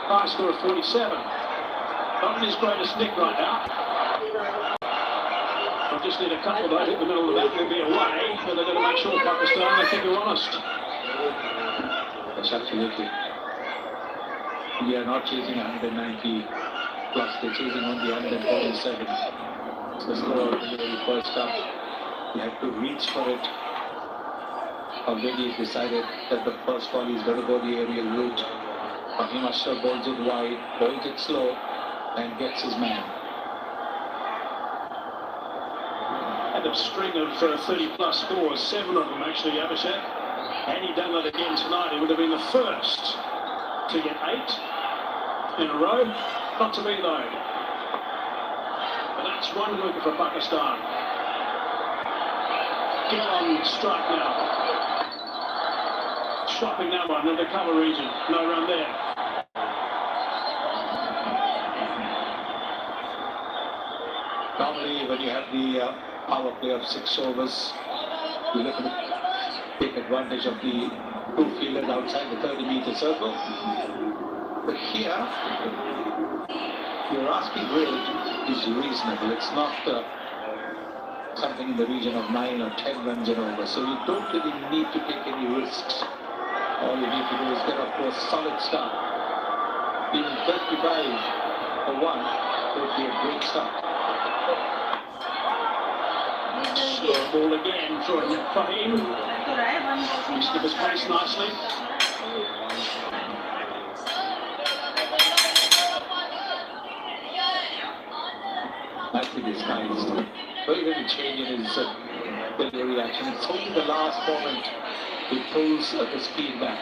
High score of 47. Not in his greatest nick right now. I just need a couple of those in the middle of the bat, they'll be away, but they've got to make sure Pakistan, they keep you honest. Yes, absolutely. We are not chasing 190 plus, they're chasing only 147. It's the score of the very first up. You have to reach for it. Already decided that the first ball is going to go the aerial route. Fahim Ashraf bowls it wide, bowls it slow, and gets his man. Had a string of 30 plus scores, 7 of them actually, Abhishek. Had he done that again tonight, he would have been the first to get 8 in a row. Not to be though. But that's one wicket for Pakistan. Get on strike now. Swapping that one in the cover region. No run there. Normally, when you have the power play of 6 overs, you look to take advantage of the 2 fielders outside the 30-meter circle. But here, your asking rate is reasonable. It's not something in the region of 9 or 10 runs and over. So you don't really need to take any risks. All you need to do is get off to a solid start. Even 35 for 1 would be a great start. Slow ball again for Fahim. He skipped his pace nicely. Nicely disguised. Very little change in his delivery action. It's only the last moment he pulls the speed back.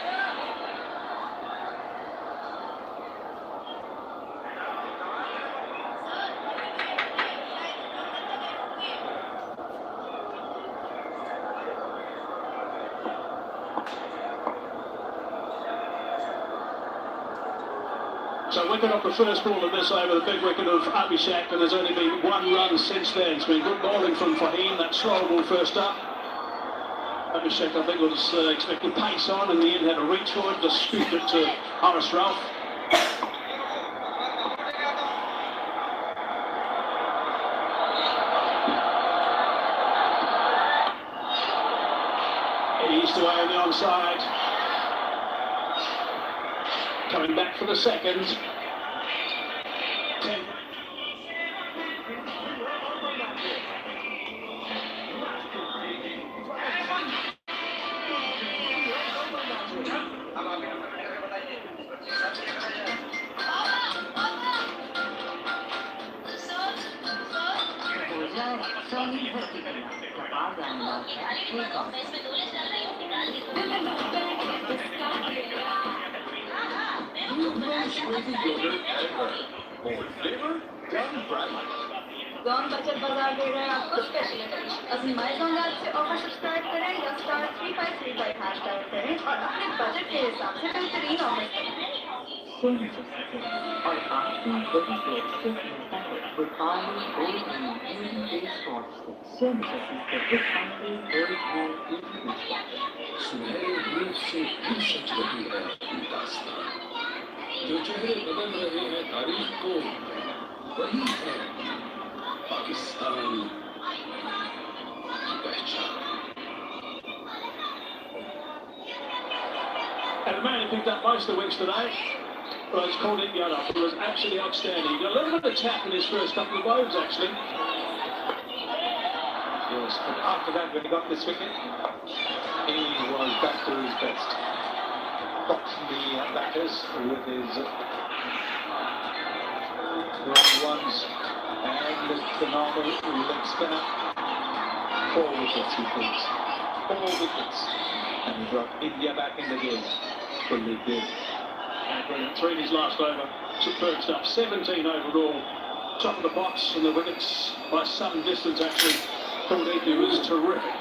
So wicket off the first ball of this over, the big wicket of Abhishek, and there's only been 1 run since then. It's been good bowling from Fahim, that slow ball first up. Abhishek, I think, was expecting pace on, and in the end had a reach for it, just scooped it to Horace Ralph. Eased away on the onside. Coming back for the second. 10. Don बचत बाजार दे रहे हैं आपको special अज़माइज़ से offer subscribe करें या *3535 hash type करें और अपने बजट के हिसाब से बेहतरीन ऑफर करें और आपकी बड़ी से मिलता है Bukhari gold and beauty face wash services के Bukhari gold and beauty face wash सुनहरे रूप से भी सच रही है दास्तान जो चेहरे बदल रहे हैं तारीख को वही है पाकिस्तान की पहचान. And the man who picked up most of the wins today was called it Yada. He was absolutely outstanding. He got a little bit of tap in his first couple of overs, actually. Yes, but after that, when he got this wicket, he was back to his best. Boxing the batters with his long ones and with the normal leg spinner. 4 wickets he takes. 4 wickets. And he brought India back in the game. Fully good. And brilliant. 3 in his last over. Superb stuff. 17 overall. Top of the box, and the wickets by some distance actually. Kuldeep was terrific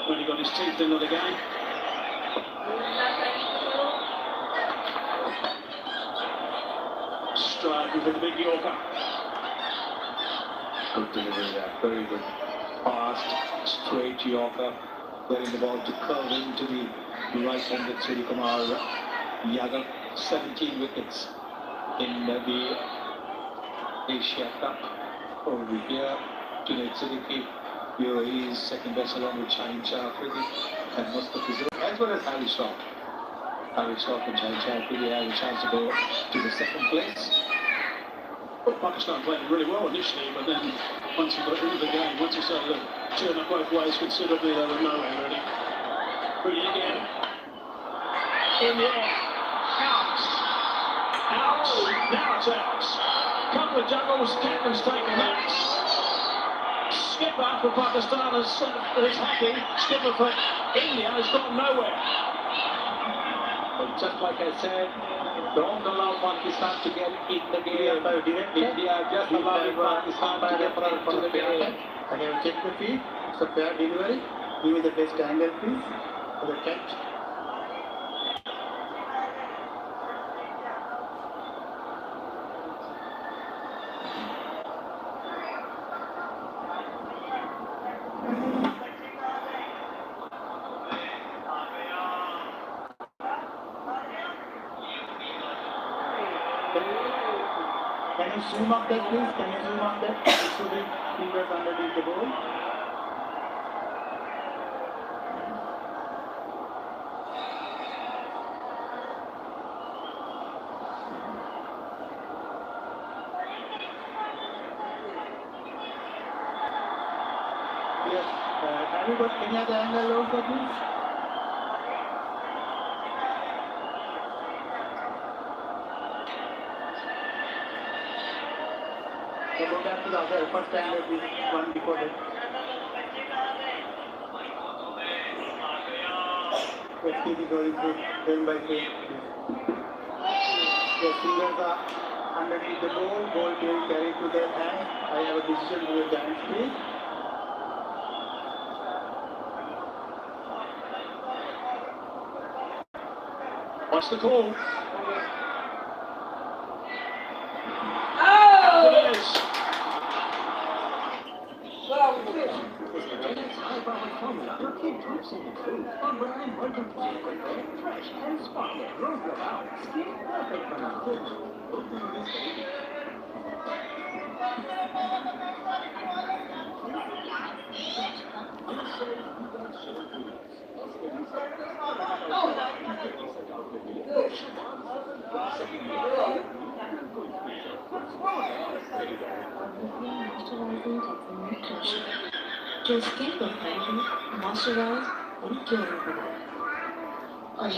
when he got his teeth into the game. Striking for the big Yorker. Good delivery there. Very good. Fast, straight Yorker. Getting the ball to curve into the right-handed Surya Kumar Yadav. 17 wickets. in the Asia Cup over here. Today Siddiqui, UAE is second best along with Shaheen Shah Afridi and Mustafa, as well as Harry Shroff. Harry Shroff and Shaheen Shah Afridi have a chance to go to the second place. Well, Pakistan played really well initially, but then once you got into the game, once you started to turn up both ways considerably, they were nowhere really. Pretty again. In the air. Out. Out. Now it's out. Couple of juggles. Captain's taken that. Skipper for Pakistan is hacking. Skipper for India has gone nowhere. But just like I said, don't allow Pakistan to get in the game. India just allowing Pakistan to get into the game. I have checked the feed. It's a fair delivery. Give me the best angle, please, for the catch. Can you zoom up that, please? Can you zoom up that? It should be fingers underneath the ball. Yes. Have you got any other angle also, please? So go back to the other first angle, please. One before that. Let's keep it going through frame by frame. The fingers are underneath the ball. Ball being carried to their hand. I have a decision to the giant speed. What's the call? Oh! It is. जो skin profile है moisturise और cure करो और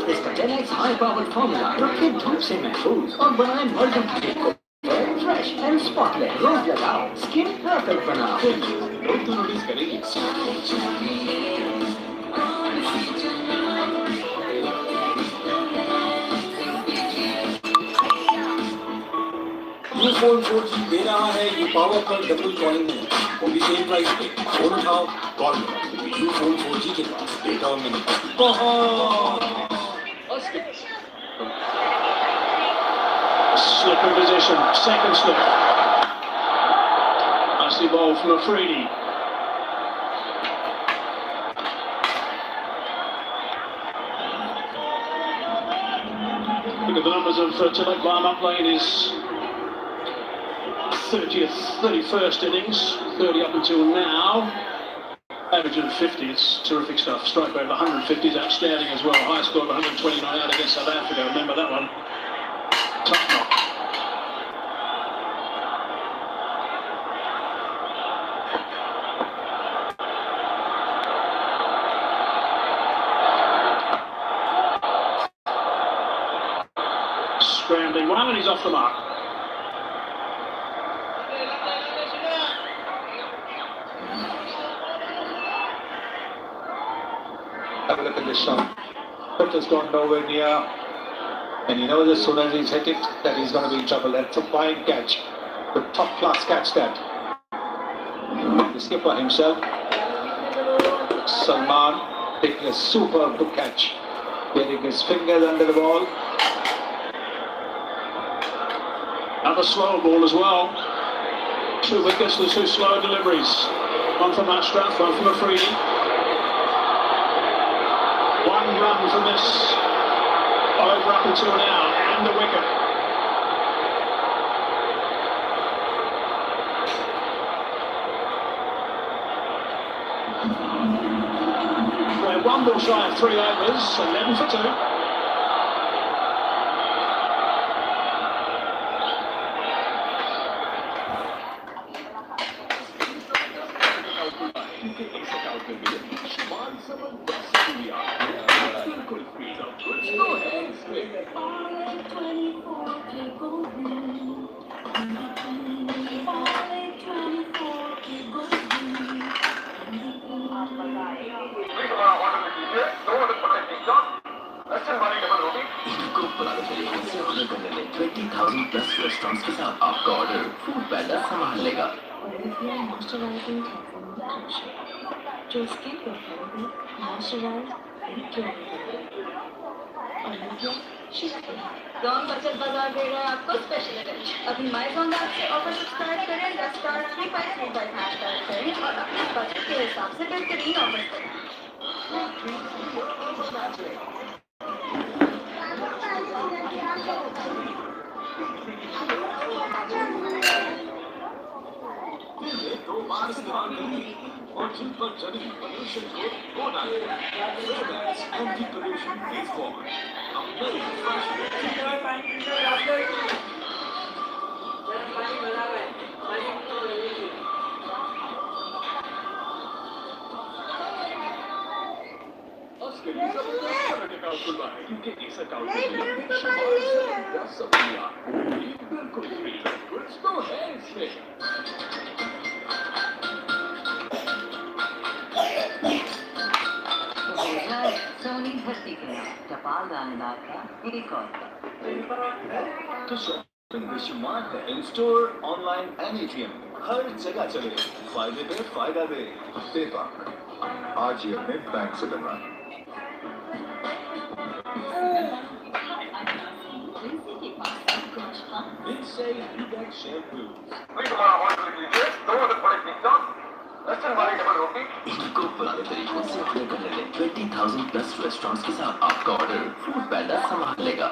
इसका 10x high power formula रखें धूप से महफूज और बनाएं मल्टीम को फ्रेश एंड स्पॉटलेस रोज लगाओ स्किन परफेक्ट बनाओ लोग तो नोटिस करेंगे ये फोन 4G दे रहा है ये पावर पर डबल कॉलिंग में वो भी सेम प्राइस पे फोन उठाओ कॉल करो ये फोन 4G के पास data minute Slip in position, second slip. Nicely ball from Afridi. Look at the numbers of Tilak Barm playing his 31st innings, 30 up until now. Averaging 50, it's terrific stuff. Strike rate of 150 is outstanding as well. High score of 129 out against South Africa. Remember that one. Tough knock. Scrambling one and he's off the mark. Have a look at this shot. It has gone nowhere near. And he knows as soon as he's hit it that he's going to be in trouble. That's a fine catch. The top class catch that. The skipper himself, Salman, taking a superb good catch. Getting his fingers under the ball. Another slow ball as well. 2 wickets to 2 slow deliveries. One from Ashraf, one from Afridi. 1 run from this over up until now, and a wicket. We're 1 ball shy of 3 overs, 11 for 2. +20,000 restaurants के साथ आपका order food पैदा संभाल लेगा। Olivia moisturizing transformation. जो skin को healthy, moisturise and cure करेगा। Olivia शुक्रिया। जॉन बचत बाजार दे रहा है आपको स्पेशल अटेंशन। अभी माइजॉन ऐप से ऑफर सब्सक्राइब करें, #3535 हैशटैग करें और अपने बजट के हिसाब से बेहतरीन ऑफर करें। और जिन पर जनी पोल्यूशन को होना है एंटी पोल्यूशन फेस वॉश क्योंकि इस अकाउंट बिल्कुल फ्री कुछ तो है इसमें। सोनी भर्ती किया टपाल दानेदार का एक और तो शॉपिंग बेशुमार है in store online and ATM हर जगह चले फायदे पे फायदा दे पेपाल आज ही अपने बैंक से बनवाएं। इनसे यू गेट शैम्पूज इनको पुराने तरीकों से अपने करने में 20,000+ रेस्टोरेंट्स के साथ आपका ऑर्डर फूड पैदा संभाल लेगा।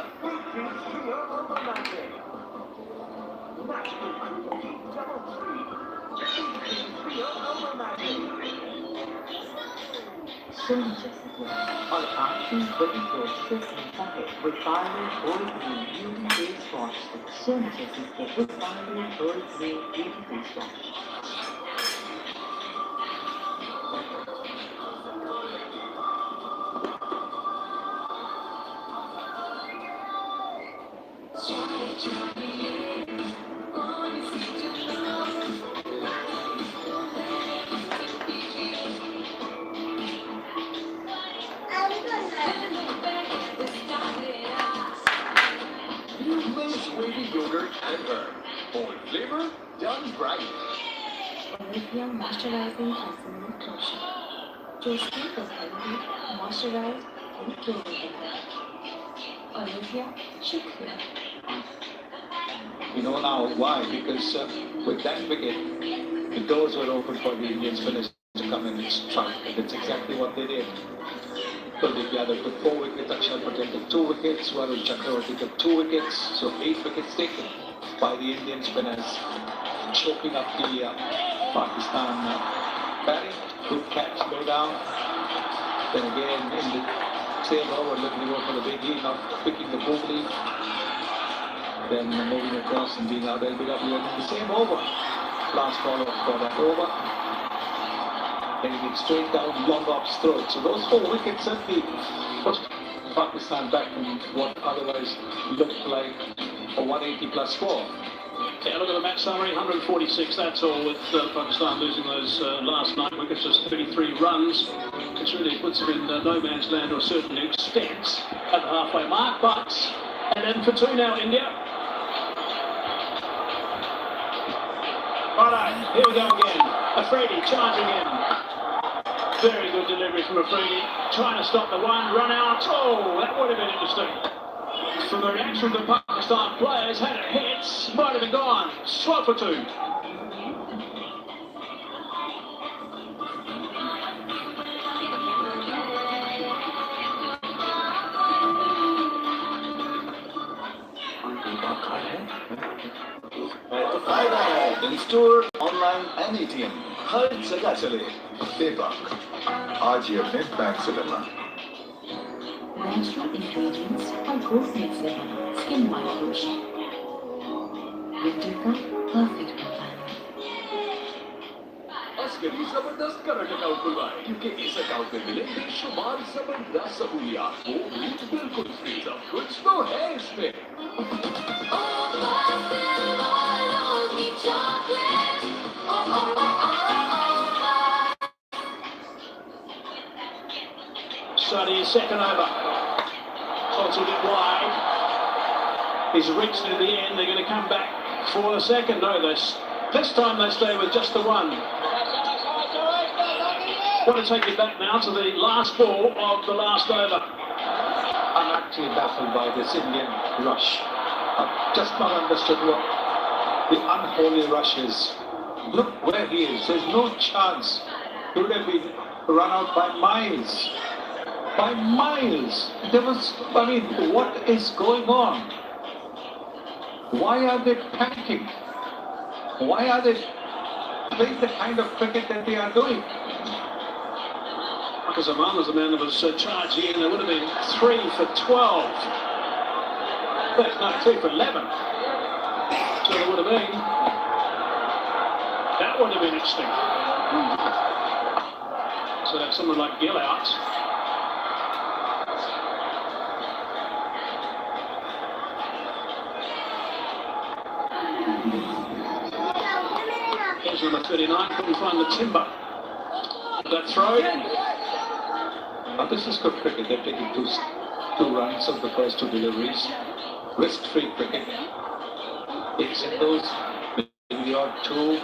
और आपकी बड़ी दोस्त से मिलता है विटामिन ओल ग्रीन ब्यूटी फेस वॉश सोनियस के विटामिन ओल green beauty face wash. Yogurt and herb. Bold flavor, done right. Olivia moisturizing transformation lotion. जो स्किन को हेल्दी, मॉइस्चराइज एंड क्योर करेगा। Olivia शुक्रिया। You know now why? Because with that wicket, the doors were open for the Indian spinners to come in and strike. And that's exactly what they did. Kuldeep Yadav took 4 wickets, Akshar Patel took 2 wickets, Varun Chakravarti took 2 wickets, so 8 wickets taken by the Indian spinners, choking up the Pakistan batting. Good catch, low down. Then again in the same over, looking to go for the big lead, not picking the boom lead. Then moving across and being out LBW in the same over. Last ball for that over. Getting it straight down, long off throat. So those 4 wickets certainly pushed Pakistan back from what otherwise looked like a 180+ score. Yeah, look at the match summary, 146, that's all, with Pakistan losing those last 9 wickets, just 33 runs. Which really puts them in no man's land to a certain extent at the halfway mark, but and then for 2 now, India. Righto, here we go again. Afridi charging in. Very good delivery from Afridi, trying to stop the one, run out. Oh, that would have been interesting. From the reaction of the Pakistan players, had it hit, might have been gone. 12 for 2. तो फायदा है in store online and ATM हर जगह चले बेबाक आज ही अपने bank से करना Natural ingredients और growth mix से बना skin white lotion. Winter का perfect profile. अस्करी जबरदस्त करंट अकाउंट खुलवाएं क्योंकि इस अकाउंट में मिले बेशुमार जबरदस्त सहूलियात वो भी बिल्कुल फ्री सब कुछ तो है इसमें Shadi is second over. Tossed a bit wide. He's reached it at the end. They're going to come back for the second. No, this time they stay with just the one. Want to take it back now to the last ball of the last over. I'm actually baffled by this Indian rush. I've just not understood what the unholy rush is. Look where he is. There's no chance. He would have been run out by miles. By miles. What is going on? Why are they panicking? Why are they playing the kind of cricket that they are doing? Because Aman was the man that was charging in. There would have been 3 for 12. No, 3 for 11. So there would have been. That would have been interesting. So that's someone like Gill out. Here's number 39, couldn't find the timber. That throw. This is good cricket. They're taking two runs of the first 2 deliveries. Risk-free cricket. 8 singles, maybe the odd 2.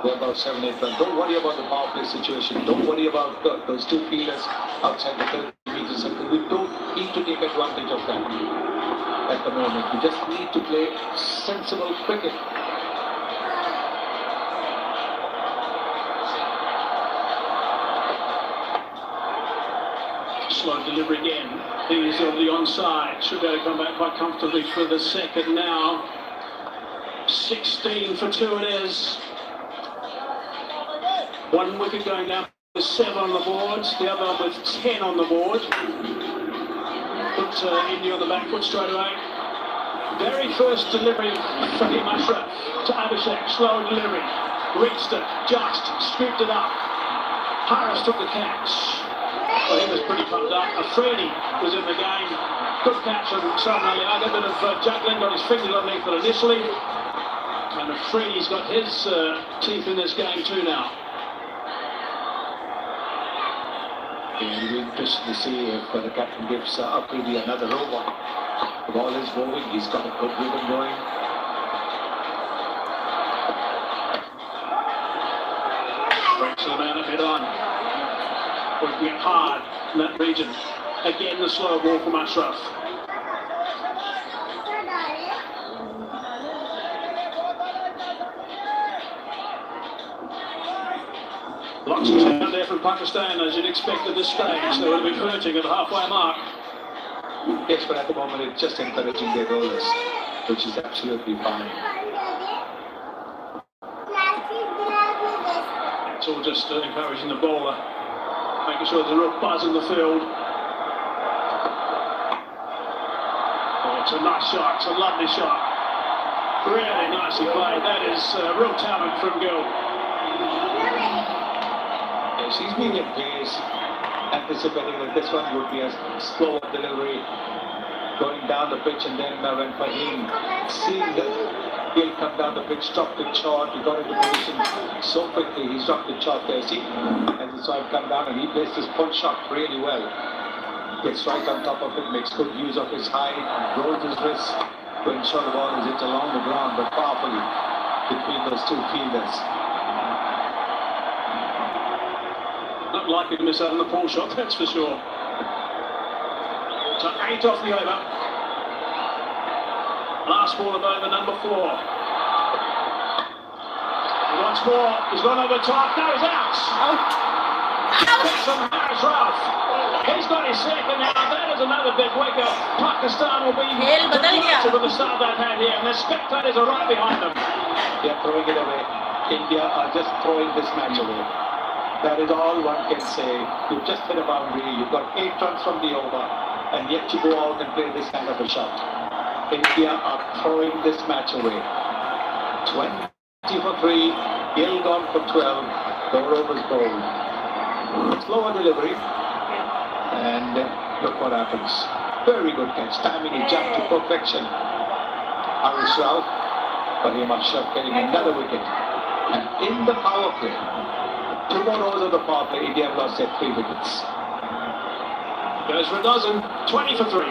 They're about 7-8 runs. Don't worry about the power play situation. Don't worry about those 2 fielders outside the 30 meter circle. We don't need to take advantage of that at the moment. We just need to play sensible cricket. Slow delivery again. He's on the onside. Should be able to come back quite comfortably for the second now. 16 for 2 it is. 1 wicket going down with 7 on the board. The other one with 10 on the board. Put India on the back foot straight away. Very first delivery from Fahim Ashraf to Abhishek. Slow delivery. Reached it. Just scooped it up. Harris took the catch. Well, he was pretty pumped up. Afridi was in the game. Good catch from Salman Ali. A bit of juggling, got his fingers underneath it initially. And Afridi's got his teeth in this game too now. It'll be interesting to see if the captain gives Afridi another over. The ball is moving. He's got a good rhythm going. Breaks the man a bit on. Working hard in that region. Again, the slow ball from Ashraf. Lots of talent there from Pakistan, as you'd expect at this stage. They would be perching at the halfway mark. Yes, but at the moment it's just encouraging their bowlers, which is absolutely fine. It's all just encouraging the bowler, making sure there's a real buzz in the field. Oh, it's a nice shot, it's a lovely shot. Really nicely played. That is real talent from Gill. Yes, he's been in place, anticipating that this one would be a slower delivery, going down the pitch, and then when Fahim seeing He'll come down the pitch, dropped it short. He got into position so quickly. He's dropped it short there. See, and you saw him come down and he placed his pull shot really well. Gets right on top of it, makes good use of his height, rolls his wrist to ensure the ball is hit along the ground, but powerfully between those two fielders. Not likely to miss out on the pull shot, that's for sure. So 8 off the over. Last ball of over number 4. Once more, he's gone over top, no, he's out. From Harris Ralph. He's got his second now. That is another big wicket. Pakistan will be delighted with the start they've had here, and the spectators are right behind them. They're throwing it away. India are just throwing this match away. That is all one can say. You've just hit a boundary. You've got 8 runs from the over, and yet you go out and play this kind of a shot. India are throwing this match away. 20 for 3. Gill gone for 12. The overs bowled. Slower delivery. And look what happens. Very good catch. Timing it jumped to perfection. Harris Ralph, Fahim Ashraf getting another wicket. And in the power play, 2 more overs of the power play, India have lost their 3 wickets. Goes for a dozen. 20 for 3.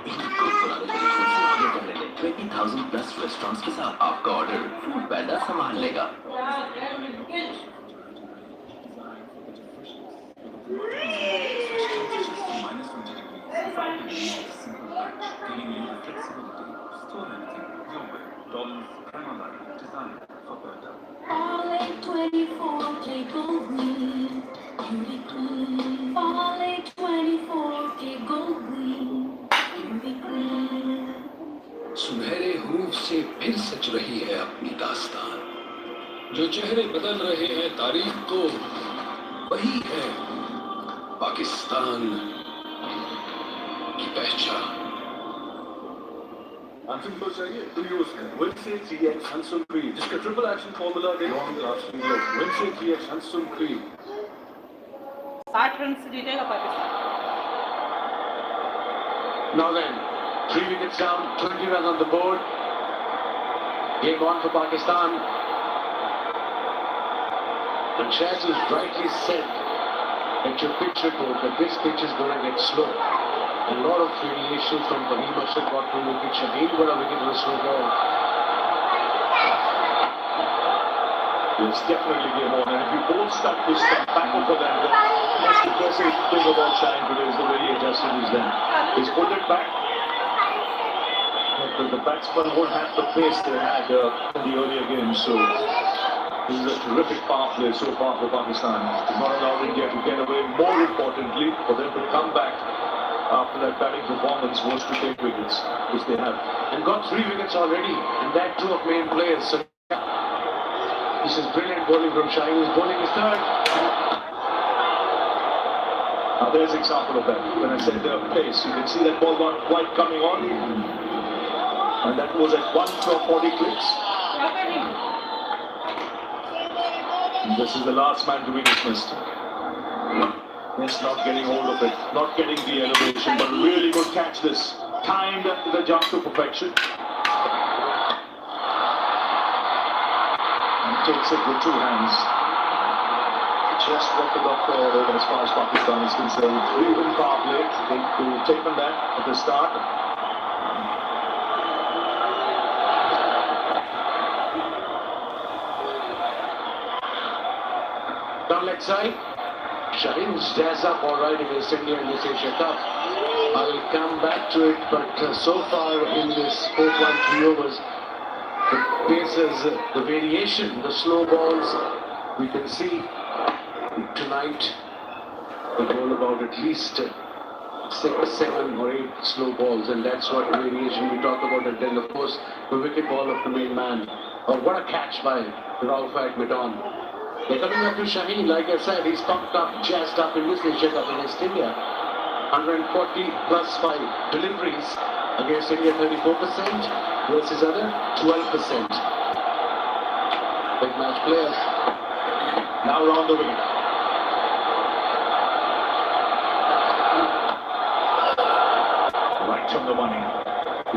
इनको पुराने तरीकों से order करने में 20,000 plus restaurants के साथ आपका order food पैंडा संभाल लेगा। सुनहरे हूफ से फिर सच रही है अपनी दास्तान, जो चेहरे बदल रहे हैं तारीख को, वही है पाकिस्तान की पहचान। अंतिम तो चाहिए तो यूज है विंसे 3x हैंडसम क्रीम, जिसका ट्रिपल एक्शन फॉर्मूला दे long lasting glow. Vince 3x handsome cream. 60 run से जीतेगा Pakistan. Now then, 3 wickets down, 20 runs on the board. Game on for Pakistan. And Shaz has rightly said at your pitch report that this pitch is going to get slow. A lot of variation from Fahim Ashraf got to the pitch again, but a wicket was slow ball. It's definitely game on, and if you both start to step back over them, the most impressive thing about Shine today is the way he adjusted his then. He's pulled it back. But the batsmen won't have the pace they had in the earlier games, so this is a terrific power play so far for Pakistan. It's not allowed India to get away. More importantly, for them to come back after that batting performance was to take wickets, which they have. And got 3 wickets already, and that 2 of main players. So this is brilliant bowling from Shaheen. He's bowling his 3rd. Now there's an example of that. When I said pace, you can see that ball not quite coming on. And that was at 1 for 40 clicks. And this is the last man to be dismissed. Just not getting hold of it, not getting the elevation, but really good catch this. Timed the jump to perfection. And takes it with 2 hands. Just what the doctor ordered as far as Pakistan is concerned. 3-win power play. They've taken that at the start. Down leg side. Shaheen jazz up all right against India in this Asia Cup. I will come back to it, but so far in this 4-1-3 overs, the paces, the variation, the slow balls, we can see tonight they bowl about at least 6, 7 or 8 slow balls, and that's what variation we talk about. And then of course the wicket ball of the main man. Oh, what a catch by Rauf at mid-on. They're coming up to Shaheen, like I said, he's pumped up, jazzed up in this Asia Cup against India. 140 plus 5 deliveries against India, 34% versus other 12%. Big match players. Now round the wicket.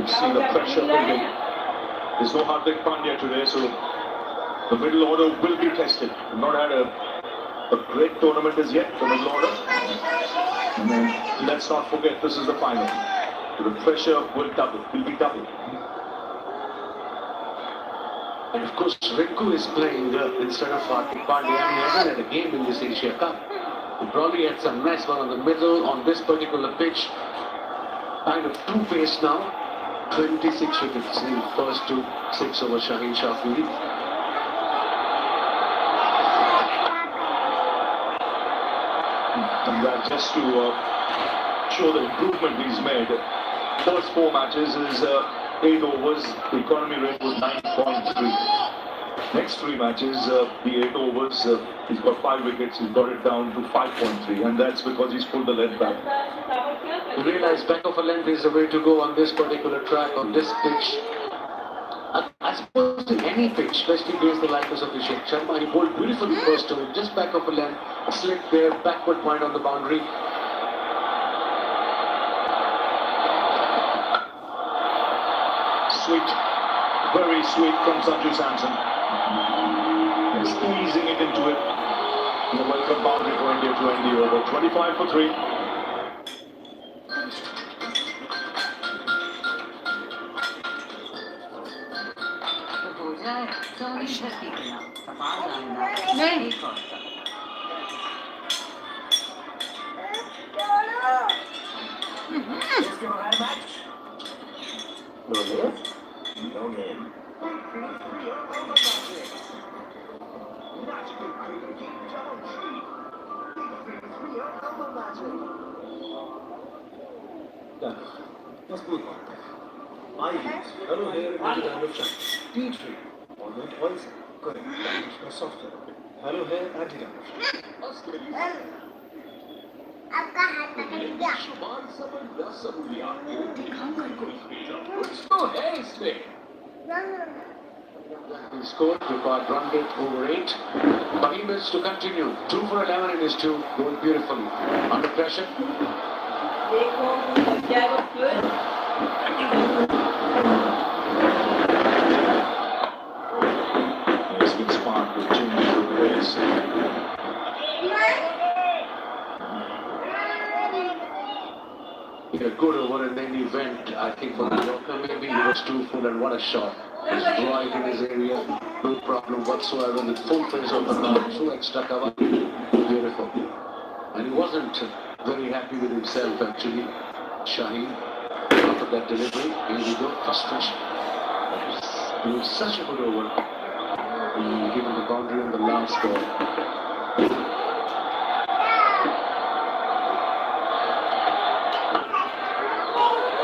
could see the pressure building. There's no Hardik Pandya today, so the middle order will be tested. We've not had a great tournament as yet, the middle order. And then let's not forget, this is the final. So the pressure will be double. And of course, Rinku is playing instead of Hardik Pandya. He hasn't had a game in this Asia Cup. He probably had some nice one on the middle on this particular pitch. Kind of two-paced now. 26 wickets in the first 6 over Shaheen Shafiri. And that just to show the improvement he's made. First 4 matches is 8 overs, the economy rate was 9.3. Next 3 matches, the 8 overs, he's got 5 wickets, he's got it down to 5.3, and that's because he's pulled the length back. You realize back of a length is the way to go on this particular track, on this pitch. I suppose in any pitch, especially against the likes of Abhishek Sharma, he bowled beautifully first to it, just back of a length, a slit there, backward point on the boundary. Sweet, very sweet from Sanju Samson. He's easing it into it. And the welcome boundary for India to end the over. 25 for 3. No name. मजबूत बात है आइए hello हेयर टी ट्री online voice करें software hello हेयर एंटी आपका हाथ पकड़ लिया कुछ तो है इसमें. He scored required run rate over 8. But he missed to continue. 2 for 11 in his 2, going beautifully. Under pressure. He's been smart with changing the pace. He had a good over and then he went, I think, for the Yorker. Maybe he was too full, and what a shot. He was right in his area, no problem whatsoever, with full face on the ground, so extra cover. Beautiful. And he wasn't very happy with himself, actually, Shaheen, after that delivery. Here we go, frustration. It was such a good over. Given the boundary on the last ball.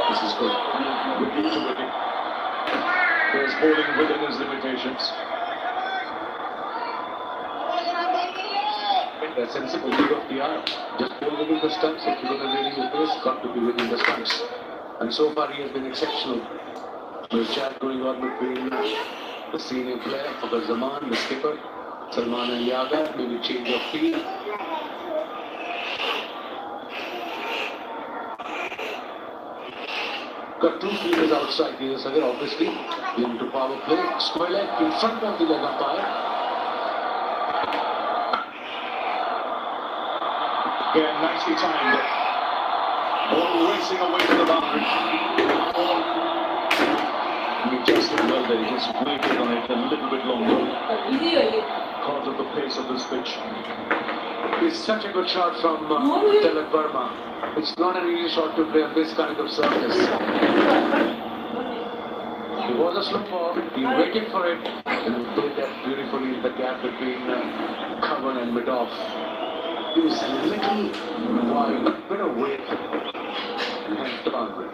This is good. Wicket to wicket. There's bowling within his limitations. That's sensible lead of the hour. Just bowl within the stumps. If you're going to really your pace, got to be within the stumps. And so far he has been exceptional. There's chat going on between the senior player, Fakhar Zaman, the skipper, Salman and Yaga, maybe change of field. Got 2 fielders outside here, Sagar, obviously. Into power play. Square leg in front of the leg umpire. Again, nicely timed. Ball racing away to the boundary. He adjusted well there. He just waited on it a little bit longer. Because of the pace of this pitch. It's such a good shot from Tilak Verma. It's not an easy shot to play on this kind of surface. It was a slow ball. He waited for it and he played that beautifully in the gap between cover and mid-off. He was a little wide, bit of weight, and hence the boundary.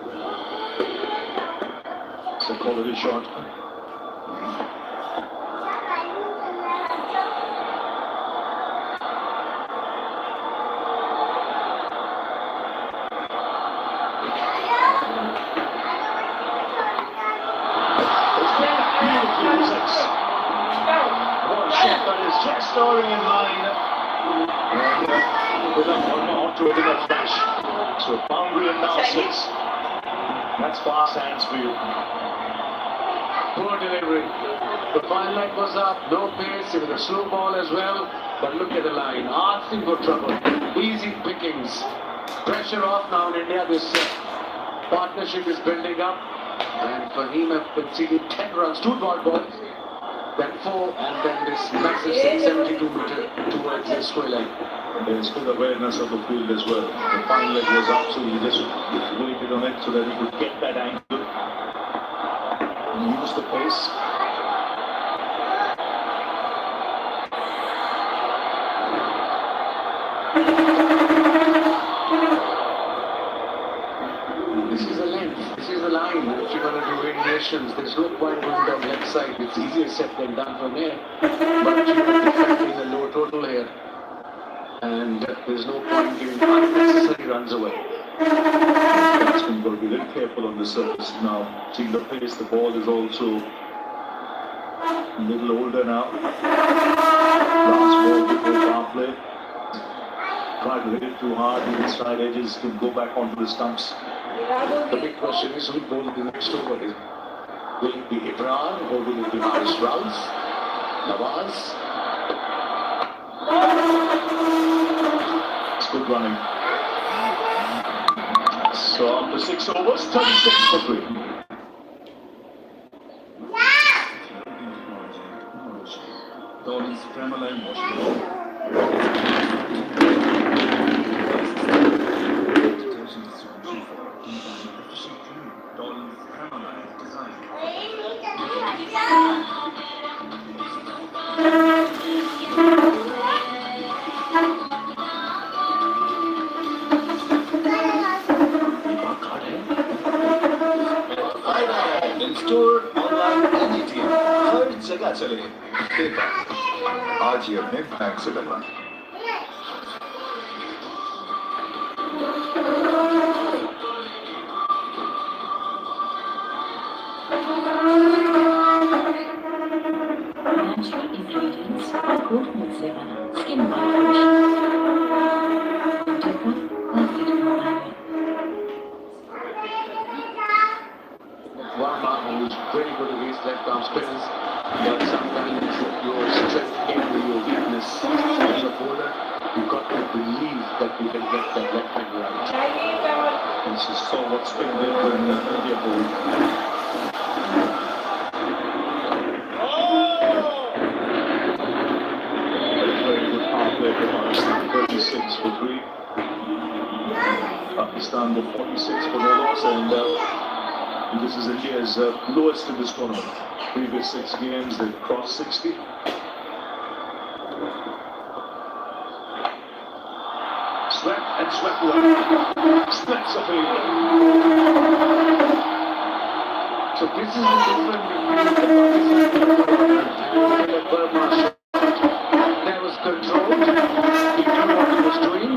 It's a quality shot. One shot that is just starting in line. And with a one out to it in a flash. So boundary and now 6. That's fast hands for you. Poor delivery. The fine leg was up, no pace, it was a slow ball as well. But look at the line, asking for trouble. Easy pickings. Pressure off now in India. This partnership is building up. And Fahim have conceded 10 runs, 2 dot balls, then 4, and then this massive 672 meter towards the square leg. There's good awareness of the field as well. The fine leg was up, so he just waited on it so that he could get that angle and use the pace. This is a length, this is a line. If you're going to do variations, there's no point going down left side. It's easier said than done from here. But you're defending a low total here. And there's no point giving unnecessary runs away. Batsman got to be a little careful on the surface now. Seeing the pace, the ball is also a little older now. Last ball before power play. Tried to hit it too hard, the inside edges can go back onto the stumps. The big question is who will the next over? Will it be Ibrar or will it be Haris Rauf? Nawaz? It's good running. So after 6 overs, 36 for 3. Dolan's Kremlin was below. Dolan's Kremlin design. Store online anytime हर जगह चले देता आज ही अपने bank से डलवा Natural ingredients, good milk skin whitening, perfect companion. One man who is very good against left arm spinners, but sometimes your strength can be your weakness. As a bowler, you've got to believe that you can get that left hand right. This is so what spin did when India bowled. Very good power play for Pakistan, 36 for 3. Pakistan with 46 for no loss, and this is India's lowest in this tournament. Previous 6 games, they've crossed 60. Swept and swept away. Splits a field. So this is the difference between the Burma shot. There was control, he knew what he was doing.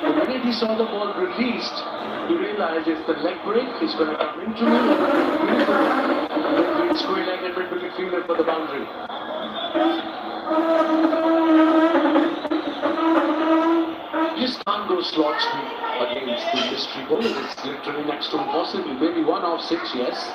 The minute he saw the ball released, he realized it's the leg break, it's going to come into me, between square leg and mid-wicket fielder for the boundary. You just can't go slot sweep against the mystery bowler. It's literally next to impossible. Maybe 1 off 6, yes.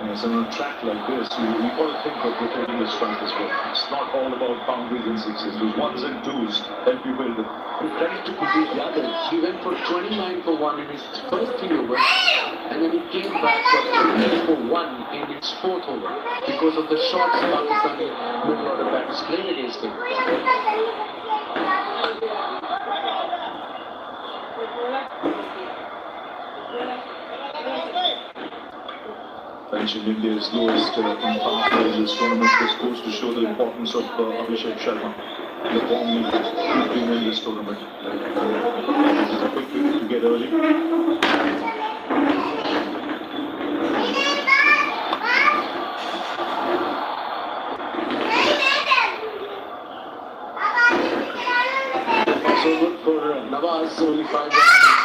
Yes, and on a track like this, you got to think of rotating the strike as well. It's not all about boundaries and sixes. Those 1s and 2s help you build it. And credit to Kuldeep Yadav. He went for 29 for 1 in his first 3 overs, and then he came back for 28 for 1 in his 4th over because of the shots Pakistani middle order batters played against him. Mentioned India's lowest in power play in this tournament. This goes to show the importance of Abhishek Sharma, the form he's been in this tournament. This is a big wicket to get early. So good for Nawaz, only 5 runs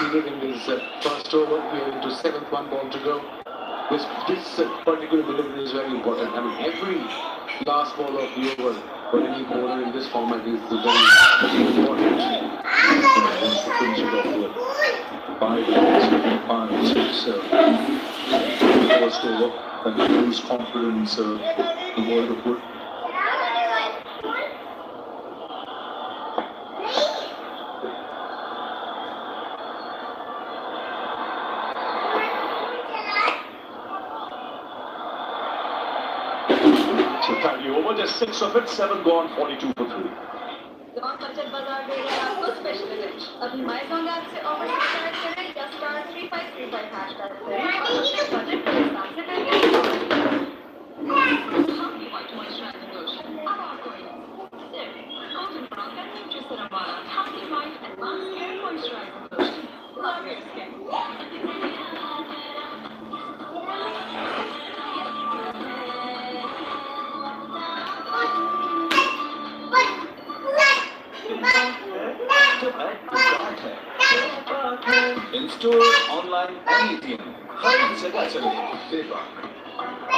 conceded in his first over. We are into 7th, 1 ball to go. This particular delivery is very important. I mean, every last ball of the over for any bowler in this format is very important. That's the finishing of the 5 balls, 5, 6, first over, and lose confidence the ball to put. So tally over, just 6 of it, 7 gone, 42 for 3. John बचत बाजार दे रहे हैं आपको special event अभी माइजॉन app से offer subscribe करें या star 3535 hashtag करें और अपने बजट के हिसाब से करें How do you want to moisturize the lotion? I'm offering Golden Brown and Nutri-Ceramana Healthy Life Advanced Hair Moisturizing Lotion. Love your skin. In store online anything हर जगह चले बेबाक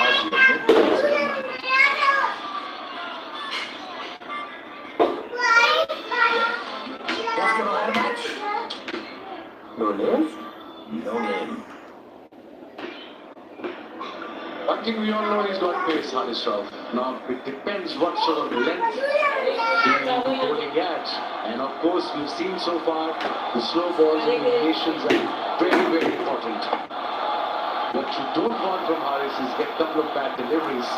आज ही अपने बैंक से बनवाएं। No names? No name. One thing we all know is not pace, Haris Rao. Now, it depends what sort of length he is bowling at. And of course, we've seen so far the slow balls and variations are very, very important. What you don't want from Haris is get a couple of bad deliveries.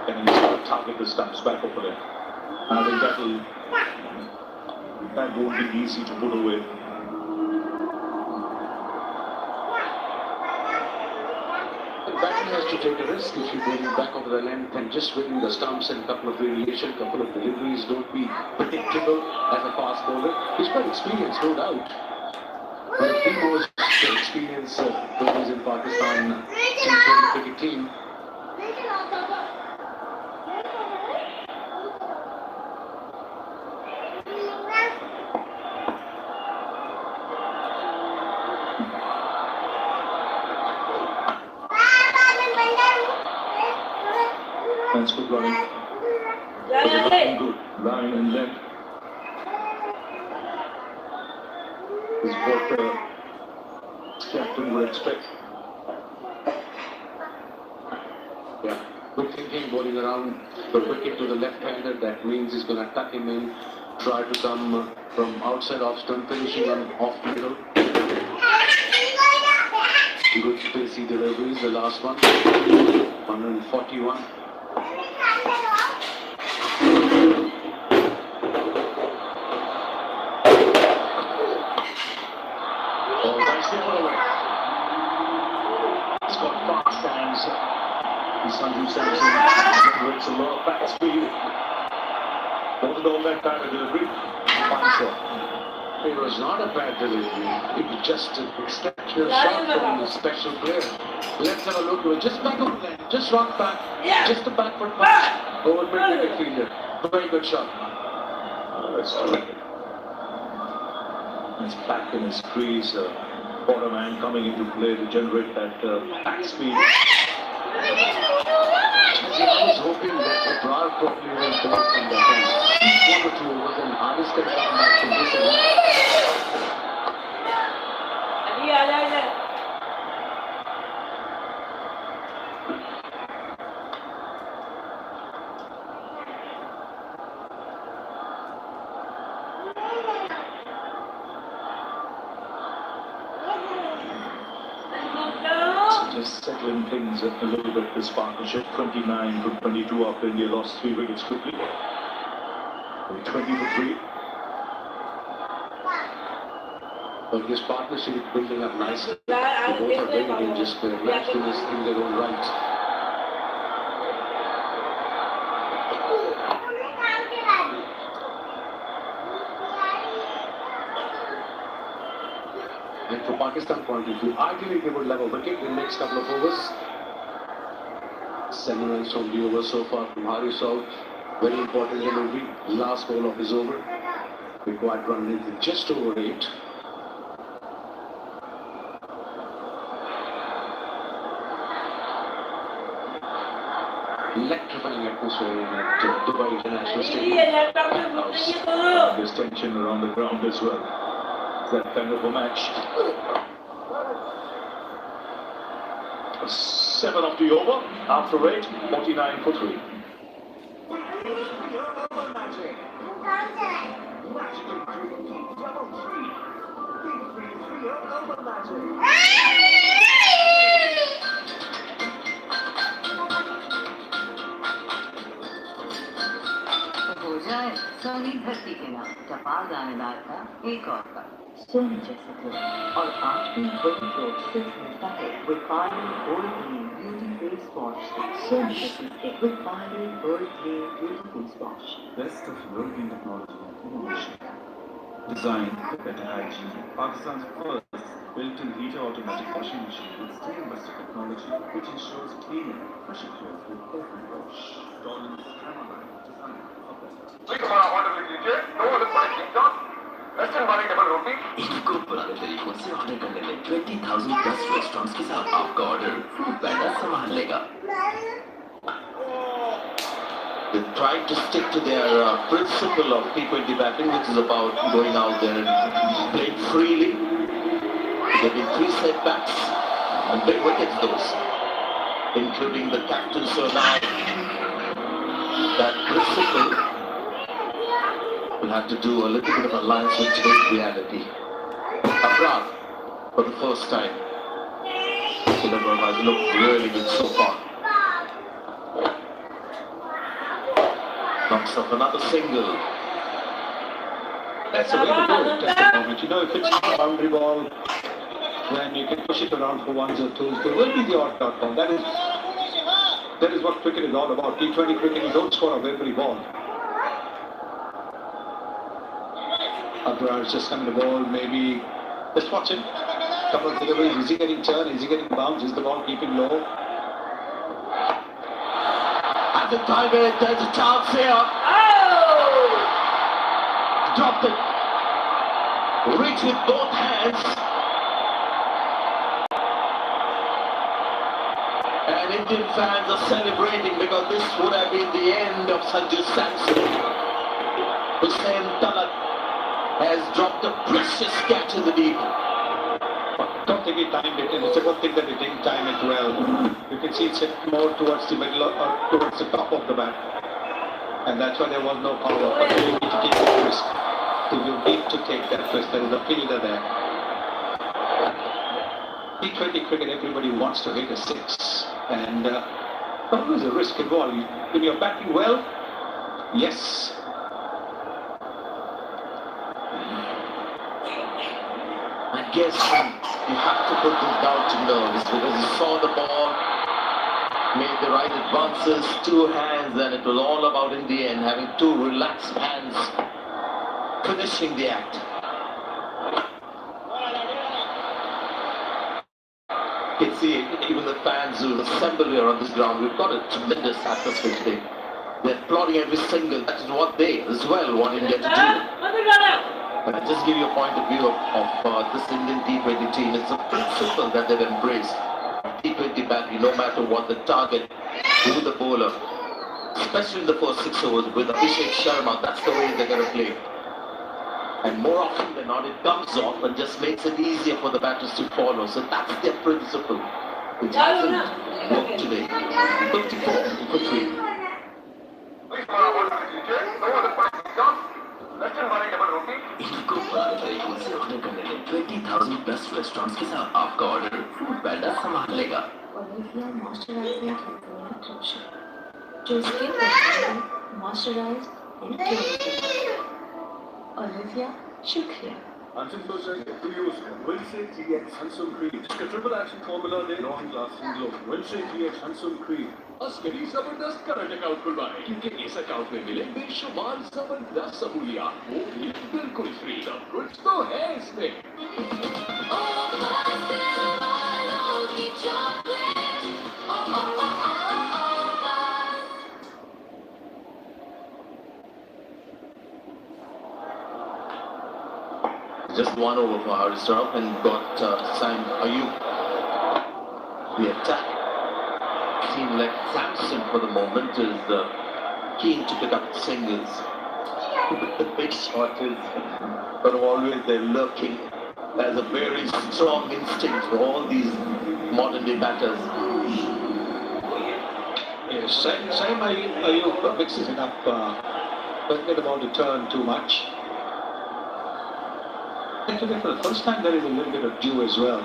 And he's got to target the stumps back over there. I think that won't be easy to put away. The batsman has to take a risk if you bring him back over the length and just winning the stumps and a couple of variation, couple of deliveries. Don't be predictable as a fast bowler. He's quite experienced, no doubt. One of the most experienced bowlers in Pakistan T20 cricket team. That's good running. Good line and left. Is what captain would expect. Yeah, good thinking, bowling around the wicket to the left-hander. That means he's going to tuck him in, try to come from outside off stump, finishing him off middle. Good spacey deliveries, the last one. 141. Oh, nicely put away. It's got fast hands. And Sanju Samson generates a lot of back speed. Wasn't all that kind of delivery. Fine shot. It was not a bad delivery. It was just an exceptional shot from a special player. Let's have a look. It was just back of the line. Just rock back. Just a backward punch. Over mid-wicket fielder. Very good shot. That's terrific. It's back in his crease. Bottom man coming into play to generate that back speed. I was hoping that Brar probably will come up from the end. 1 or 2 overs and Haris can come back from this end. Just settling things a little bit, this partnership. 29 to 22 after India lost 3 wickets quickly. 20 to 3. But this partnership is building up nicely. They both are very dangerous players. Match winners in their own right. And from Pakistan point of view, ideally they would have a wicket in the next couple of overs. 7 runs from the over so far from Haris Rao. Very important delivery. Last ball of his over. Required run length just over 8. electrifying atmosphere at Dubai International Stadium. There's tension around the ground as well. That kind of a match. 7 of the over. After 8, 49 for 3. हो जाए सोनी धरती के नाम टपाल दानेदार का एक और का सोने जैसे थे और आपकी बड़ी जोड़ सिर्फ मिलता है refined gold green beauty face wash सोने जैसे थे refined gold green beauty face wash Best of European technology and innovation. Designed for better hygiene. Pakistan's first built-in heater automatic washing machine with steam-buster technology, which ensures cleaner, fresher clothes with every wash. Dollars, camera, design, for इनको पुराने तरीकों से order करने में 20,000 plus restaurants के साथ आपका order food पैंडा संभाल लेगा। They try to stick to their principle of T20 batting, which is about going out there and playing freely. There have been 3 setbacks and big wickets those, including the captain. So now that principle will have to do a little bit of alliance with today's reality. Abrar, for the first time, Abrar has looked really good so far. Knocks off another single. That's a way to do it at the moment. You know, if it's a boundary ball, then you can push it around for ones or twos. There will be the odd dot ball. That is what cricket is all about. T20 cricket, you don't score off every ball. Abrar is just coming the ball, maybe. Let's watch him. Couple of deliveries. Is he getting turn? Is he getting bounce? Is the ball keeping low? At the time, there's a chance here. Oh! Dropped it. Reach with both hands. And Indian fans are celebrating because this would have been the end of Sanju Samson. Hussain Talat has dropped a precious catch in the deep. Don't think he timed it, and it's a good thing that he didn't time it well. You can see it's hit more towards the middle or towards the top of the bat. And that's why there was no power. But you need to take that risk. You need to take that risk. There is a fielder there. T20 cricket, everybody wants to hit a 6. And always a risk involved. When you're batting well, yes. I guess you have to put this down to nerves because he saw the ball, made the right advances, 2 hands, and it was all about in the end having 2 relaxed hands, finishing the act. You can see even the fans who assemble here on this ground. We've got a tremendous atmosphere today. They're applauding every single. That is what they as well want India to do. But I'll just give you a point of view of this Indian T20 team. It's a principle that they've embraced. T20 batting, no matter what the target, who the bowler, especially in the first 6 overs with Abhishek Sharma, that's the way they're going to play. And more often than not, it comes off and just makes it easier for the batters to follow. So that's their principle, which hasn't worked today. 54 for 3. इनको पुराने तरीकों से order करने में 20,000 plus restaurants के साथ आपका order food पैंडा संभाल लेगा। Olivia moisturizing cleansing lotion, जो स्किन को मॉइस्चराइज एंड क्लीन। Olivia, शुक्रिया। Wednesday GX Handsome Cream. इसका ट्रिपल एक्शन फॉर्मूला दे long lasting glow. Wednesday GX Handsome Cream. Askari जबरदस्त करंट अकाउंट खुलवाएं क्योंकि इस अकाउंट में मिले बेशुमार जबरदस्त सहूलियात वो भी बिल्कुल फ्री। कुछ तो है इसमें। Just 1 over for Harisarov and got signed Ayub. The attack seems like Samson for the moment is keen to pick up singles. The big shot is but always they're lurking as a very strong instinct for all these modern day batters. Yes, same Ayub mixes it up, doesn't get the ball to turn too much. Actually, for the first time there is a little bit of dew as well.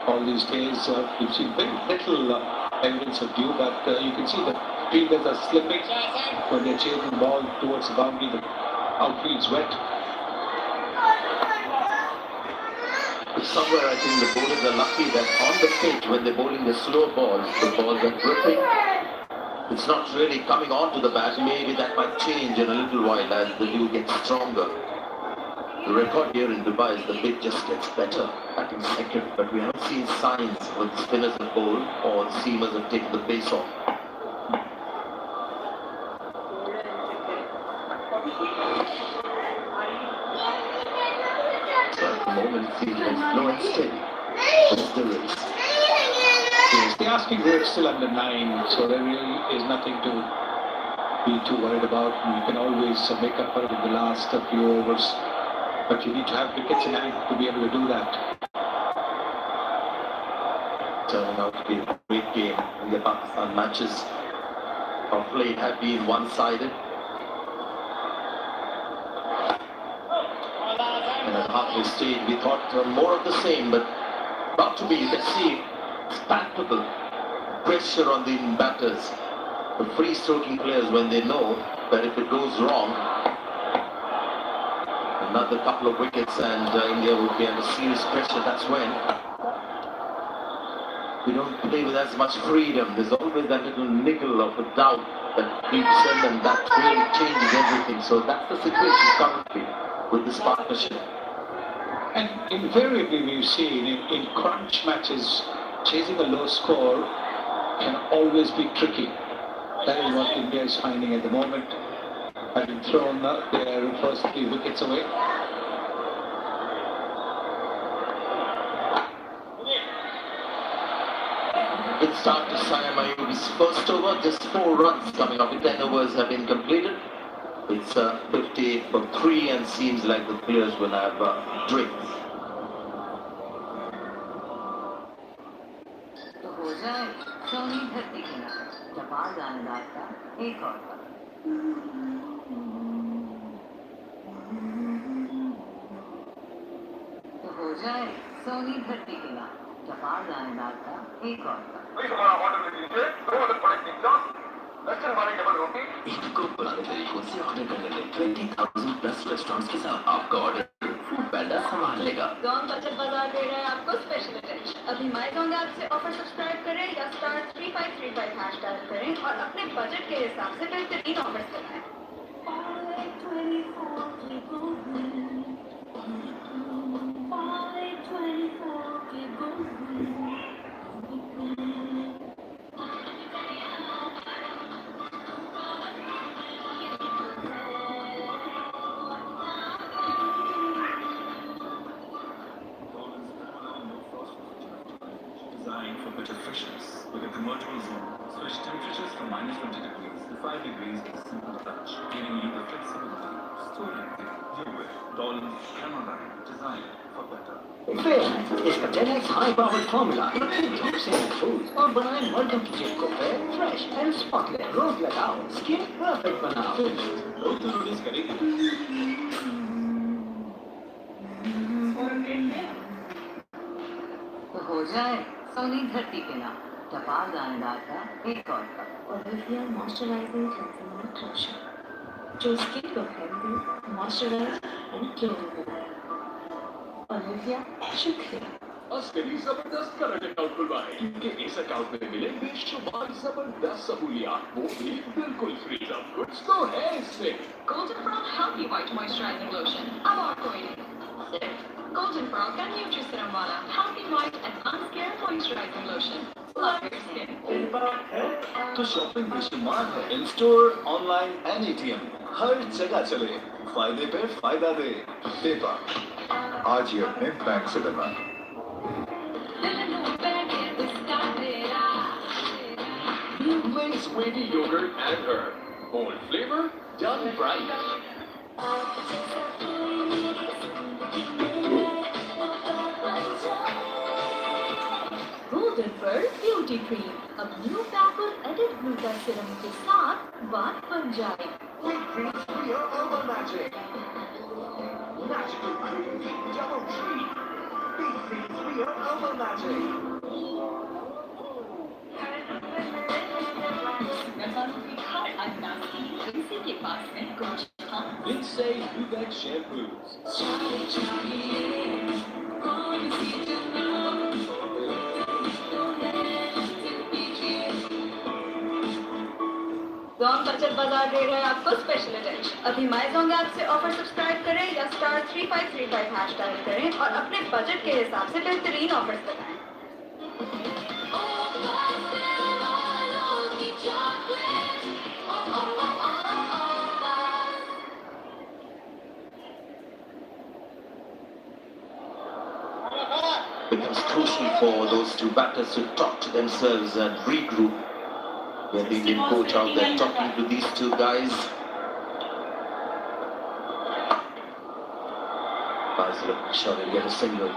All these days you've seen very little evidence of dew, but you can see the fielders are slipping when they're chasing the ball towards the boundary. The outfield's wet. Somewhere I think the bowlers are lucky that on the pitch when they're bowling the slow balls, the balls are gripping. It's not really coming onto the bat. Maybe that might change in a little while as the dew gets stronger. The record here in Dubai is the pitch just gets better batting second, but we haven't seen signs when the spinners have bowled or the seamers have taken the pace off. So at the moment it seems like slow and steady. It's the race. Yes, the asking rate is still under 9, so there really is nothing to be too worried about. You can always make up for it in the last few overs, but you need to have wickets in hand to be able to do that. Turning out to be a great game in the Pakistan matches of late have been one-sided. And at halfway stage we thought more of the same, but not to be. You can see it's palpable pressure on the batters, the free-stroking players, when they know that if it goes wrong, another couple of wickets and India would be under serious pressure. That's when we don't play with as much freedom. There's always that little niggle of a doubt that creeps in, and that really changes everything. So that's the situation currently with this partnership. And invariably we've seen in crunch matches, chasing a low score can always be tricky. That is what India is finding at the moment, having thrown their first 3 wickets away. Good start to Syam Ayub's first over, just 4 runs coming up. 10 overs have been completed. It's 58 for 3 and seems like the players will have drinks. तो हो जाए सोनी धरती के नाम जपाल जानदार का एक और पल। तो हो जाए सोनी धरती के नाम जपाल जानदार का एक और पल। इसको पुराने तरीकों से ऑर्डर करने में 20,000 प्लस रेस्टोरेंट्स के साथ आपका ऑर्डर फूड पैंडा संभाल लेगा। जॉन बचत बाजार दे रहा है आपको स्पेशल अटेंशन। अभी माइजोंग ऐप से ऑफर सब्सक्राइब करें या *3535 हैश डायल करें और अपने बजट के हिसाब से बेहतरीन ऑफर्स कराएं। Designed for better freshness with a convertible zone. Switch temperatures from -20 degrees to 5 degrees with a simple touch, giving you the flexibility. Story Dolan's camera line designed for better. इसका 10x high powered formula रखें धूप से महफूज और बनाएं मल्टीप्लिकेट को fresh and spotless. रोज लगाओ, skin perfect बनाओ। रोज तो नोटिस करेगी। तो हो जाए सोनी धरती के नाम जपाल जानदार का एक और पल। Olivia moisturizing cleansing nutrition. जो स्किन को हेल्दी, मॉइस्चराइज एंड ग्लोइंग बनाए। Olivia, शुक्रिया। अस्करी जबरदस्त करंट अकाउंट खुलवाएं, क्योंकि इस अकाउंट में मिले बेशुमार जबरदस्त सहूलियात, वो भी बिल्कुल फ्री। सब कुछ तो है इसमें। Golden Frog Healthy White Moisturizing Lotion अब आपको मिलेगा सिर्फ Golden Frog का न्यूट्री सीरम वाला Healthy White and Unscared Moisturizing Lotion। Love your skin। तो शॉपिंग बेशुमार है। In store, online and ATM हर जगह चले, फायदे पे फायदा दे। पेपा आज ही अपने बैंक से बनवाएं। sweetie yogurt and herb. Bold flavor, done right. Golden Bird Beauty Cream. अब new packet added gluta serum के साथ बात बन जाए. Breakingnews Real Herbal Magic. Magical cream, double treat. Breakingnews Real Herbal Magic. इसी के पास में कुछ था. Lindsay Lubeck shampoos. जॉन बचत बाजार दे रहे हैं आपको स्पेशल अटेंशन. अभी माइजोंग ऐप से ऑफर सब्सक्राइब करें या *3535 हैश डायल करें और अपने बजट के हिसाब से बेहतरीन ऑफर्स बताएं. Becomes crucial for those two batters to talk to themselves and regroup. The Indian coach out there talking to these two guys. Guys, look, sure they'll get a single.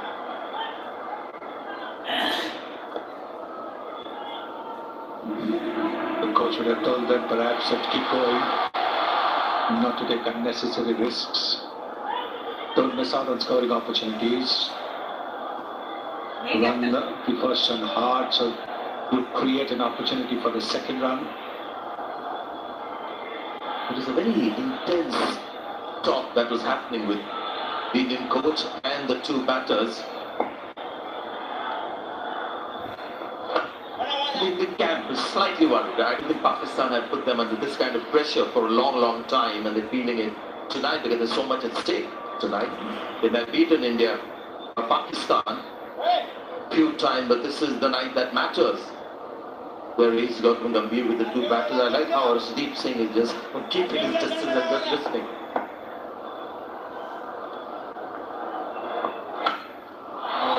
The coach would have told them perhaps to keep going, not to take unnecessary risks. Don't miss out on scoring opportunities. Run the first run hard, so you create an opportunity for the second run. It was a very intense talk that was happening with the Indian coach and the two batters. The Indian camp is slightly worried. I think Pakistan had put them under this kind of pressure for a long, long time, and they're feeling it tonight because there's so much at stake tonight. They may have beaten India or Pakistan few times, but this is the night that matters. Where he's got Gambhir with the two batters. I like how Deep Singh is just keeping his distance and just listening.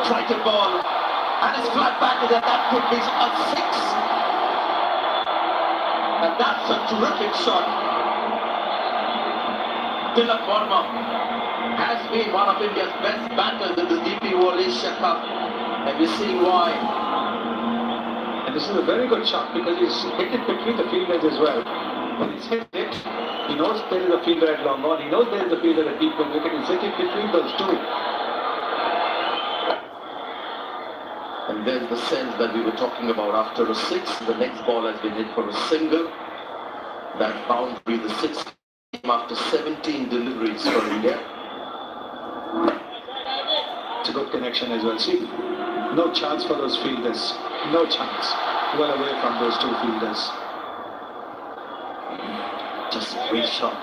Tried ball, and his flat back is that could be a 6. And that's a terrific shot. Tilak Verma has been one of India's best batters in the DP World Asia Cup, and we're seeing why. And this is a very good shot because he's hit it between the fielders as well. When he's hit it, he knows there is a fielder at long on, he knows there is a fielder at deep wicket, he's hit it between those two. And there's the sense that we were talking about after a 6. The next ball has been hit for a single. That boundary, the 6th came after 17 deliveries for India. It's a good connection as well. See, no chance for those fielders. No chance. Well away from those two fielders. Just a great shot.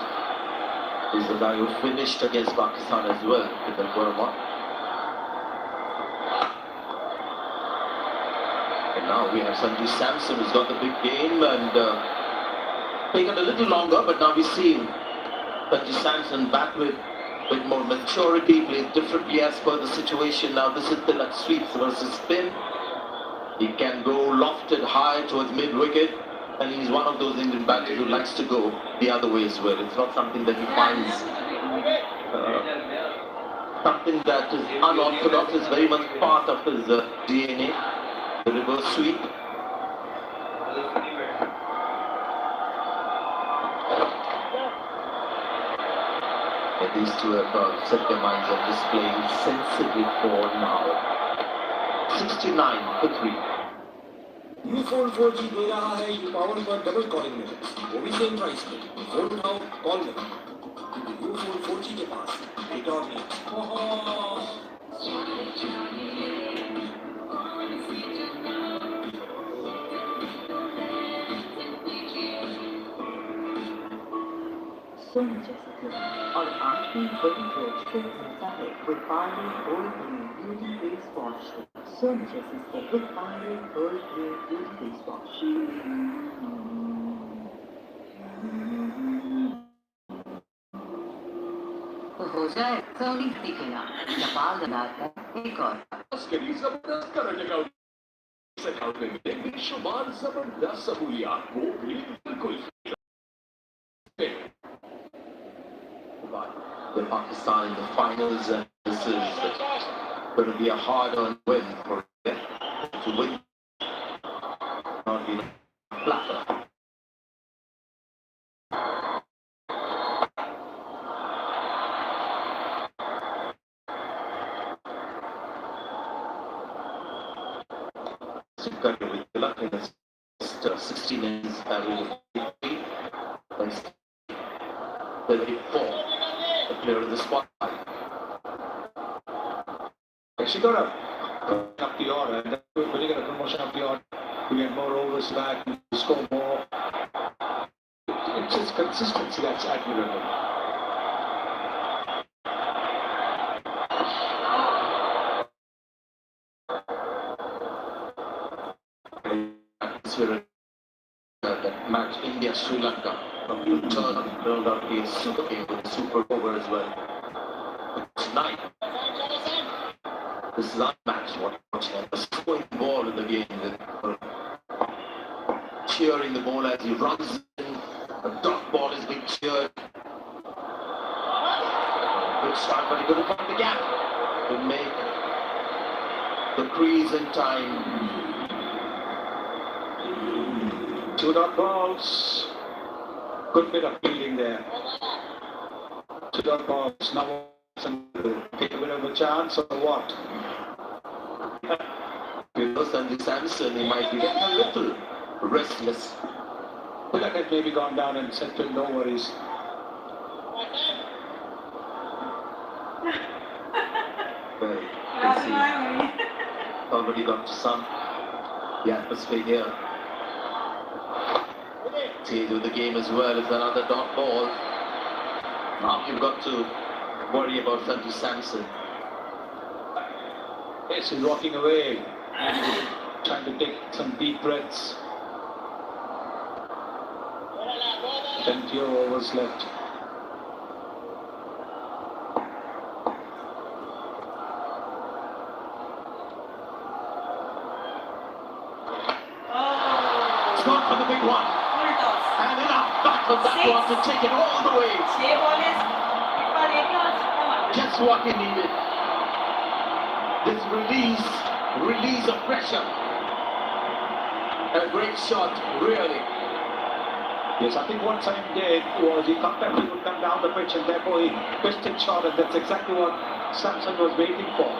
He's the guy who finished against Pakistan as well, Tilak Verma. And now we have Sanju Samson who's got the big game and taken a little longer, but now we see Sanju Samson back with more maturity, plays differently as per the situation. Now this is Tilak sweeps versus spin. He can go lofted high towards mid-wicket, and he's one of those Indian batters who likes to go the other way as well. It's not something that he finds something that is unorthodox. It's very much part of his DNA, the reverse sweep. And these two have set their minds on just playing sensibly for now. 69 for 3. New fold 4G दे रहा है ये power पर double calling minutes, वो भी same price में. Phone उठाओ, call करो, क्योंकि न्यू फोल्ड 4G के पास एक और नहीं. सुन जैसे और आज भी बड़ी रोज से मिलता है with Parley Old Green Beauty Face Wash. सुन जैसे with Parley Old Green Beauty Face Wash. तो हो जाए सौनी दिखेगा नेपाल बनाता एक और जबरदस्त करने का बेशुमार जबरदस्त सहूलियात वो भी बिल्कुल the Pakistan in the finals, and this is going to be a hard-earned win for them to win. Not be flatter. With luck in the 16 innings average of 34. The player of the spotlight. She got up the order, and then when you get a promotion up the order, you get more overs back, you score more. It's just consistency that's admirable. That match India-Sri Lanka from turn on turned out to be a super game with a super over as well. Tonight, this is unmatched watching a scoring ball in the game. Cheering the ball as he runs in. A dot ball is being cheered. Good start, but he couldn't find the gap to make the crease in time. 2 dot balls. Good bit of fielding there. 2 dot balls. Now take a bit of a chance or what? Sanju Samson, he might be getting a little restless. Bullock had maybe gone down and said to him, no worries. Well, you can see already got to some the atmosphere here. Change with the game as well as another dot ball. Now you've got to worry about Sanju Samson. Yes, he's walking away and trying to take some deep breaths. 20 overs left. It's gone for the big one. And enough back from that one to take it all the way. Just what he needed. This release of pressure. A great shot, really. Yes, I think what Salim did was he thought that he would come down the pitch and therefore he twisted shot, and that's exactly what Samson was waiting for.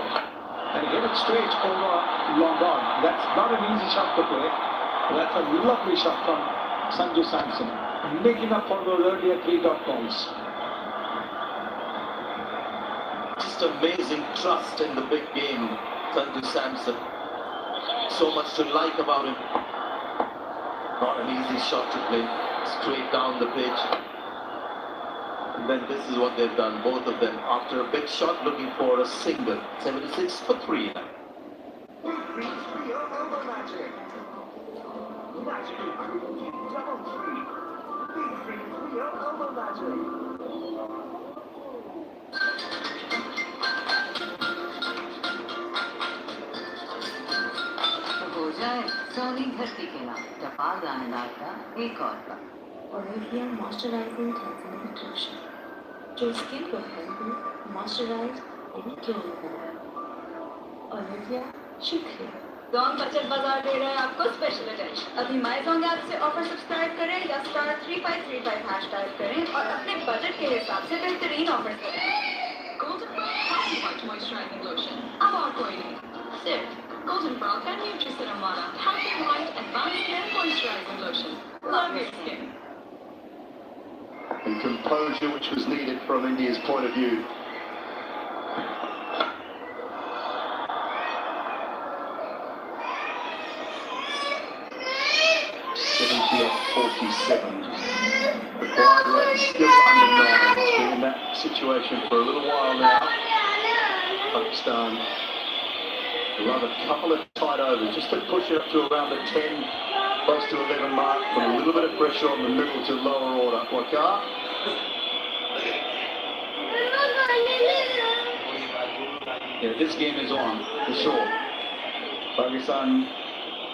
And he hit it straight over long on. That's not an easy shot to play. That's a lovely shot from Sanju Samson, making up for those earlier 3 dot balls. Just amazing trust in the big game, Sanju Samson. So much to like about him. Not an easy shot to play, straight down the pitch. And then this is what they've done, both of them, after a big shot looking for a single. 76 for 3 now. हो जाए सोनी धरती के नाम टपाल दानेदार का एक और काम Olivia moisturizing cleansing nutrition जो स्किन को हेल्दी मॉइस्चराइज एवं ग्लो कराए। Olivia शुक्रिया। Zong बचत बाजार दे रहा है आपको स्पेशल अटेंशन। अभी माय ज़ोंग ऐप से ऑफर सब्सक्राइब करें या *3535 हैश टाइप करें और अपने बजट के हिसाब से बेहतरीन ऑफर करें। Golden White Moisturizing Lotion अब और कोई नहीं, सिर्फ Golden Brown का Nutri-Serum वाला Healthy White Advanced Hair Moisturizing Lotion. Love your skin. And composure which was needed from India's point of view. Of 47. The quiet rate is still under 9. It's been in that situation for a little while now. Pakistan will have a couple of tight overs just to push it up to around the 10, close to 11 mark, with a little bit of pressure on the middle to lower order. Wakar. Yeah, this game is on, for sure. Pakistan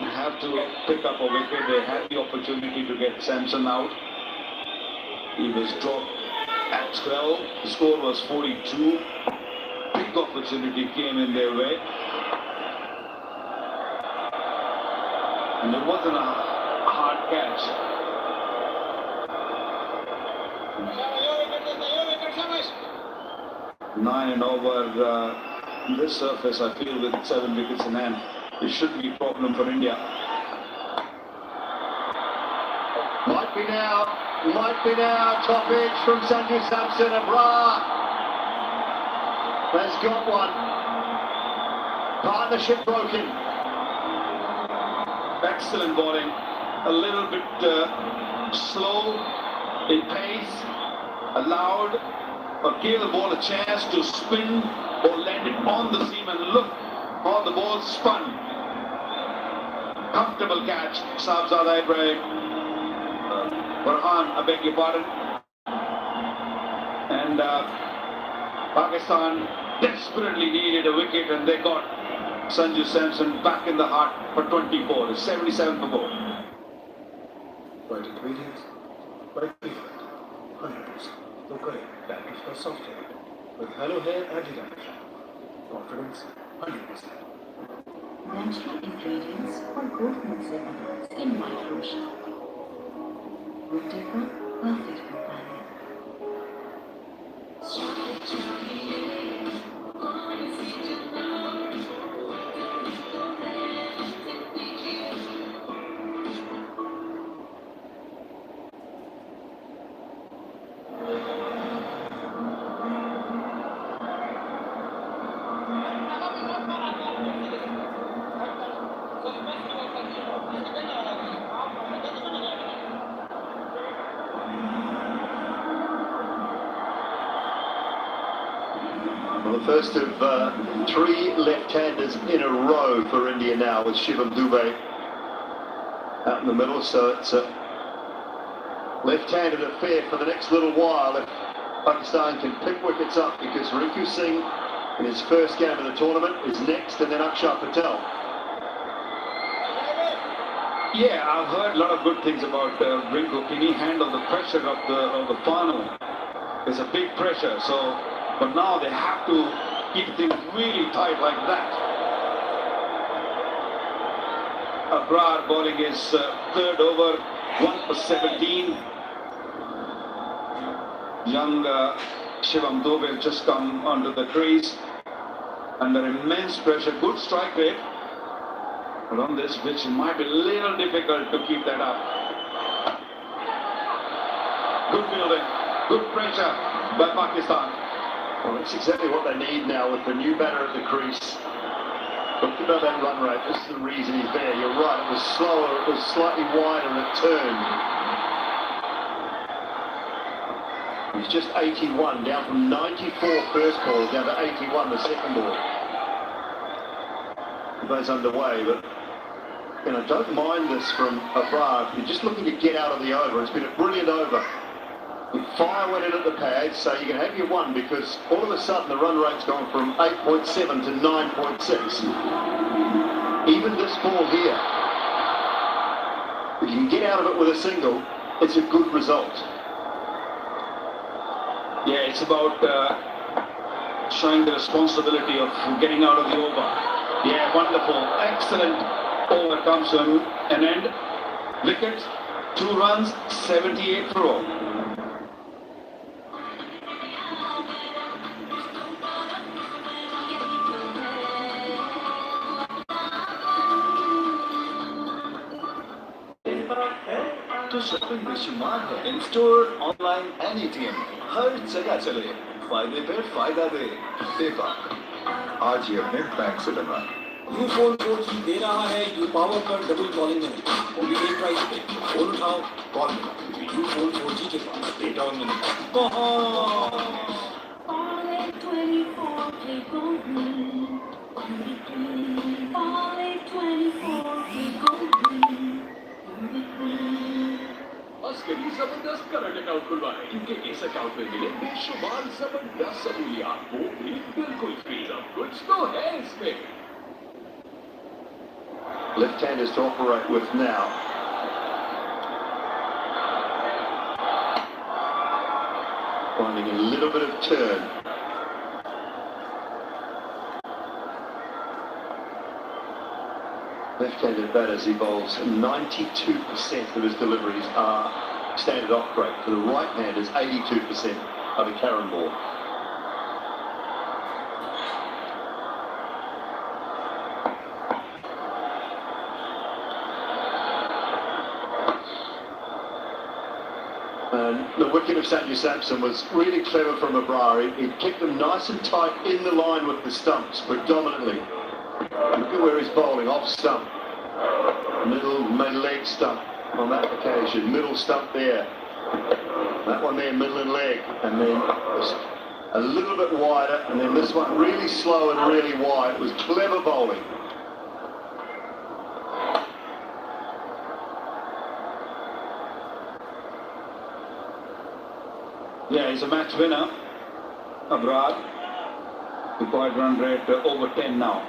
have to pick up a wicket. They had the opportunity to get Samson out. He was dropped at 12. The score was 42. Big opportunity came in their way. And it wasn't a hard catch. 9 and over this surface, I feel, with 7 wickets in hand, it shouldn't be a problem for India. Might be now, top edge from Sanju Samson. Abrar has got one. Partnership broken. Excellent bowling. A little bit slow in pace. Allowed or gave the ball a chance to spin or land it on the seam, and look how the ball spun. Comfortable catch. Sahibzada Ibrahim. Farhan, I beg your pardon. And Pakistan desperately needed a wicket, and they got Sanju Samson back in the heart for 24. 77 for both. Right ingredients, right treatment, 100%. तो करें package का software with Hello Hair anti-damage. Confidence 100%. Natural ingredients for good mixed in white lotion. Rooteka, perfect companion. Well, the first of 3 left-handers in a row for India now, with Shivam Dube out in the middle. So it's a left-handed affair for the next little while if Pakistan can pick wickets up, because Rinku Singh in his first game of the tournament is next, and then Akshar Patel. Yeah, I've heard a lot of good things about Rinku. Can he handle the pressure of the final? It's a big pressure. So. But now they have to keep things really tight like that. Abrar bowling his third over, 1 for 17. Young Shivam Dube has just come onto the crease under immense pressure. Good strike rate. But on this pitch, it might be a little difficult to keep that up. Good fielding, good pressure by Pakistan. Well, that's exactly what they need now with the new batter at the crease. Talked about that run rate. This is the reason he's there. You're right, it was slower, it was slightly wider at turn. He's just 81, down from 94 first ball, down to 81 the second ball. He goes underway, but don't mind this from Abrar. If you're just looking to get out of the over, it's been a brilliant over. Fire went in at the pad, so you can have your one, because all of a sudden the run rate's gone from 8.7 to 9.6. Even this ball here, if you can get out of it with a single, it's a good result. Yeah, it's about showing the responsibility of getting out of the over. Yeah, wonderful, excellent over comes to an end. Wicket, 2 runs, 78 for all. तो shopping बेशुमार है। In store, online and ATM, हर जगह चले, फायदे पे फायदा दे। आज ही अपने बैंक से बनवाएं। यूफोन 4G दे रहा है यू पावर पर double calling minute, only 1 price पे। फोन उठाओ, कॉल मिलो। यूफोन 4G के पास डेटा अनलिमिटेड। अस्करी जबरदस्त करंट अकाउंट खुलवाएं, क्योंकि इस अकाउंट में मिले बेशुमार जबरदस्त सहूलियात, वो भी बिल्कुल फ्री। सब कुछ तो है इसमें। left-handers to operate with now. Finding a little bit of turn. Left-handed batters, he bowls 92% of his deliveries are standard off break. For the right-handers, 82% are the Karen ball. And the wicket of Sanju Samson was really clever from Abrari. He kept them nice and tight in the line with the stumps, predominantly. Look at where he's bowling, off stump. Middle leg stump on that occasion. Middle stump there. That one there, middle and leg. And then a little bit wider. And then this one really slow and really wide. It was clever bowling. Yeah, he's a match winner. Abroad. Required run rate over 10 now.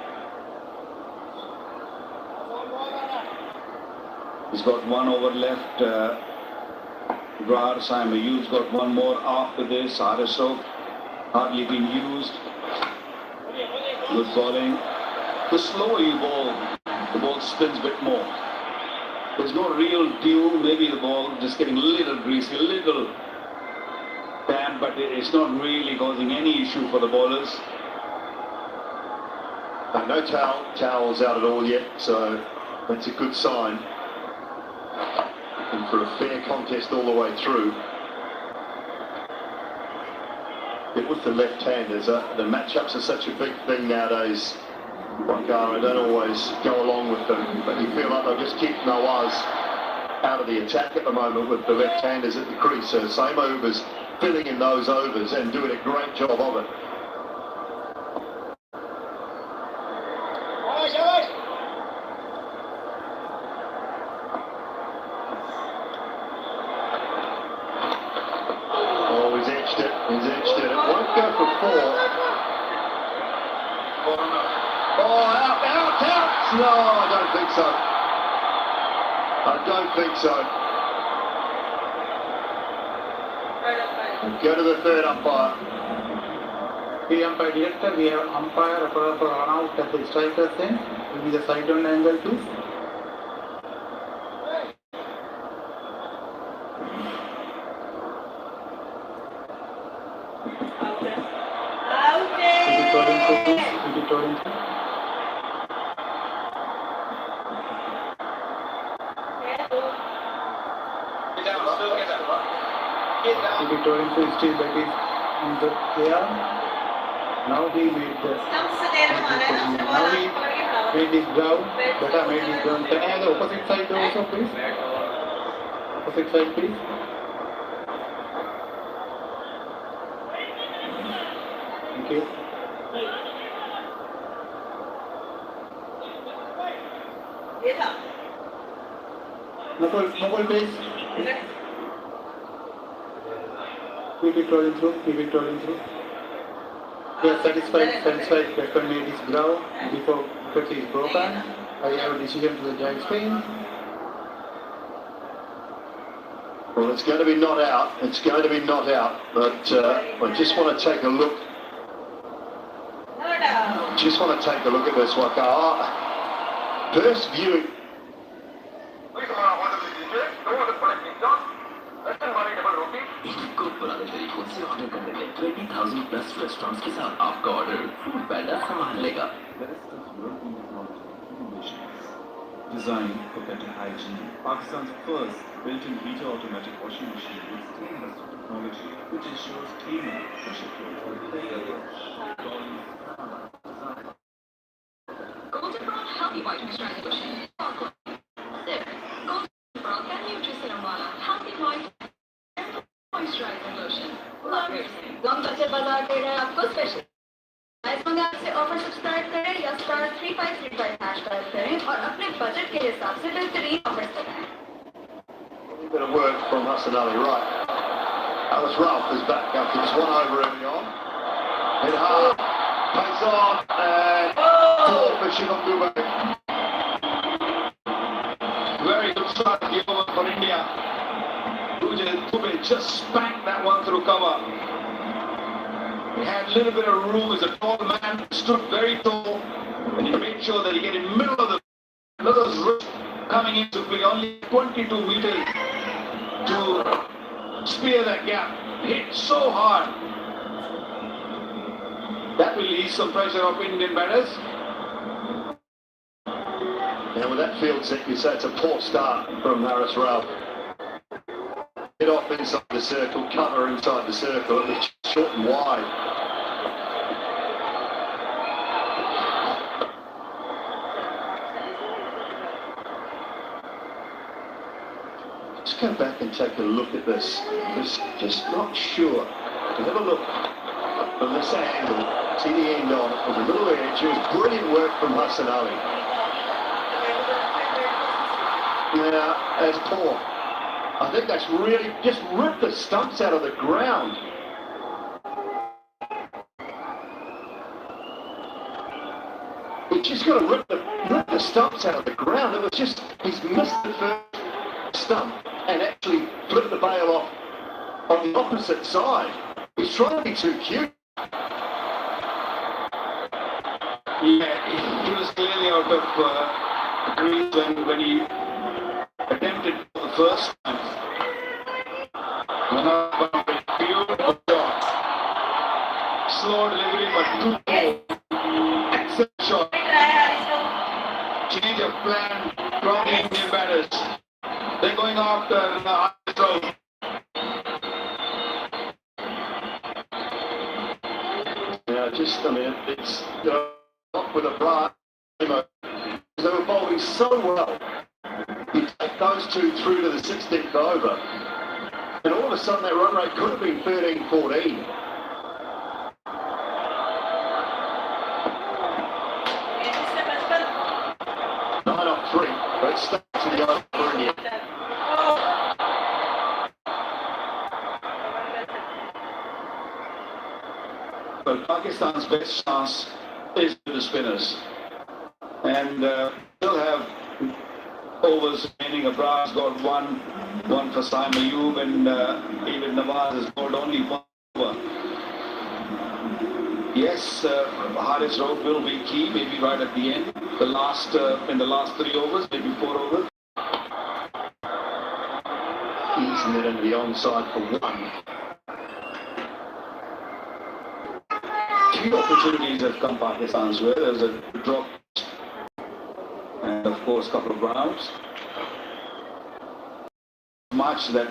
He's got 1 over left. Abroad, Simon Hughes got 1 more after this. Arasok hardly been used. Good bowling. The slower you bowl, the ball spins a bit more. There's no real dew. Maybe the ball just getting a little greasy, a little damp, but it's not really causing any issue for the bowlers. No towels out at all yet, so that's a good sign. And for a fair contest all the way through. But with the left-handers, the matchups are such a big thing nowadays. I don't always go along with them, but you feel like they'll just keep Nawaz out of the attack at the moment with the left-handers at the crease. So same overs, filling in those overs and doing a great job of it. He's edged it. It won't go for 4. Oh, out! No, I don't think so. I don't think so. Go to the third umpire. The umpire director, we have umpire for run out at the striker's end. Will be the side on angle, please. Still that is in the air. Now he made the now he made his ground. Beta made his ground. Can I have the opposite side also, please? Opposite side, please. Thank you. Mobile please. Keep it rolling through. We are satisfied batsman made his ground before wicket is broken. I have a decision to the giant spin. Well, it's going to be not out. But I just want to take a look. At this one. First viewing. इसको पुराने तरीकों से order करने में 20,000 plus restaurants के साथ आपका order food पैंडा संभाल लेगा। Designed for better hygiene, Pakistan's first built-in heater automatic washing machine with stainless technology, which ensures cleaner, pressure Golden Brown Healthy White Moisturizing Lotion. Golden Brown का Newsi वाला Healthy White Moisturizing Lotion. हम बच्चे बाजार दे रहे हैं आपको special. इस मंगाल से ऑफर सब्सक्राइब करें या स्टार 3535 हैश टाइप करें और अपने बजट के हिसाब से बेहतरीन ऑफर्स लगाएं। A bit of work from Hassan Ali, right? Alice Ralph is back after just 1 over early on. Hit hard, pays on, and 4 for Shivam Dubé. Very good start of the over for India. Dube just spanked that one through cover. He had a little bit of room as a tall man, stood very tall, and he made sure that he get in the middle of the wrist coming into play. Only 22 meters to spear that gap. Hit so hard. That will ease some pressure off Indian batters. Now with that field set, you say it's a poor start from Haris Ralph. Hit off inside the circle, cover inside the circle, and it's short and wide. Just go back and take a look at this. Just not sure. Have a look from this angle. See the end on it. There's a little edge. It was brilliant work from Hassan Ali. Yeah, that's poor. I think that's really just ripped the stumps out of the ground. He just got to rip the stumps out of the ground. It was just, he's missed the first stump and actually flipped the bail off on the opposite side. He's trying to be too cute. Yeah, he was clearly out of crease when he attempted for the first time. Beautiful shot. Slow delivery, but too low. Excellent shot. Change of plan from the Indian batters. They're going after the high throw. Yeah, just, I mean, it's off with a blast. They were bowling so well. You take those two through to the 16th over, and all of a sudden that run rate could have been 13-14. Nine off three, but it's stuck to the over for India. Well, Pakistan's best chance is with the spinners, and they'll have overs remaining. Abraz got one for Saim Ayub, and even Nawaz has scored only one over. Yes, Haris Ralph will be key, maybe right at the end, in the last 3 overs, maybe 4 overs. Easing it into the onside for one. Few opportunities have come Pakistan's way. There's a drop and of course a couple of rounds. Much that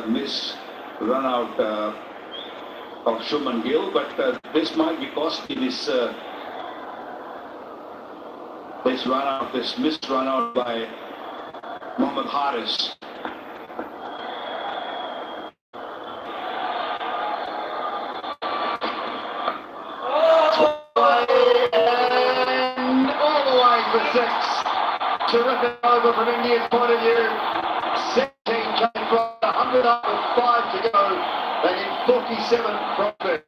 miss run out of Shubman Gill, but this might be costly. This missed run out by Mohammad Haris. And all the way for 6. Terrific over from India's point of view. 17 came from 100 up with 5 to go. They need 47 from there.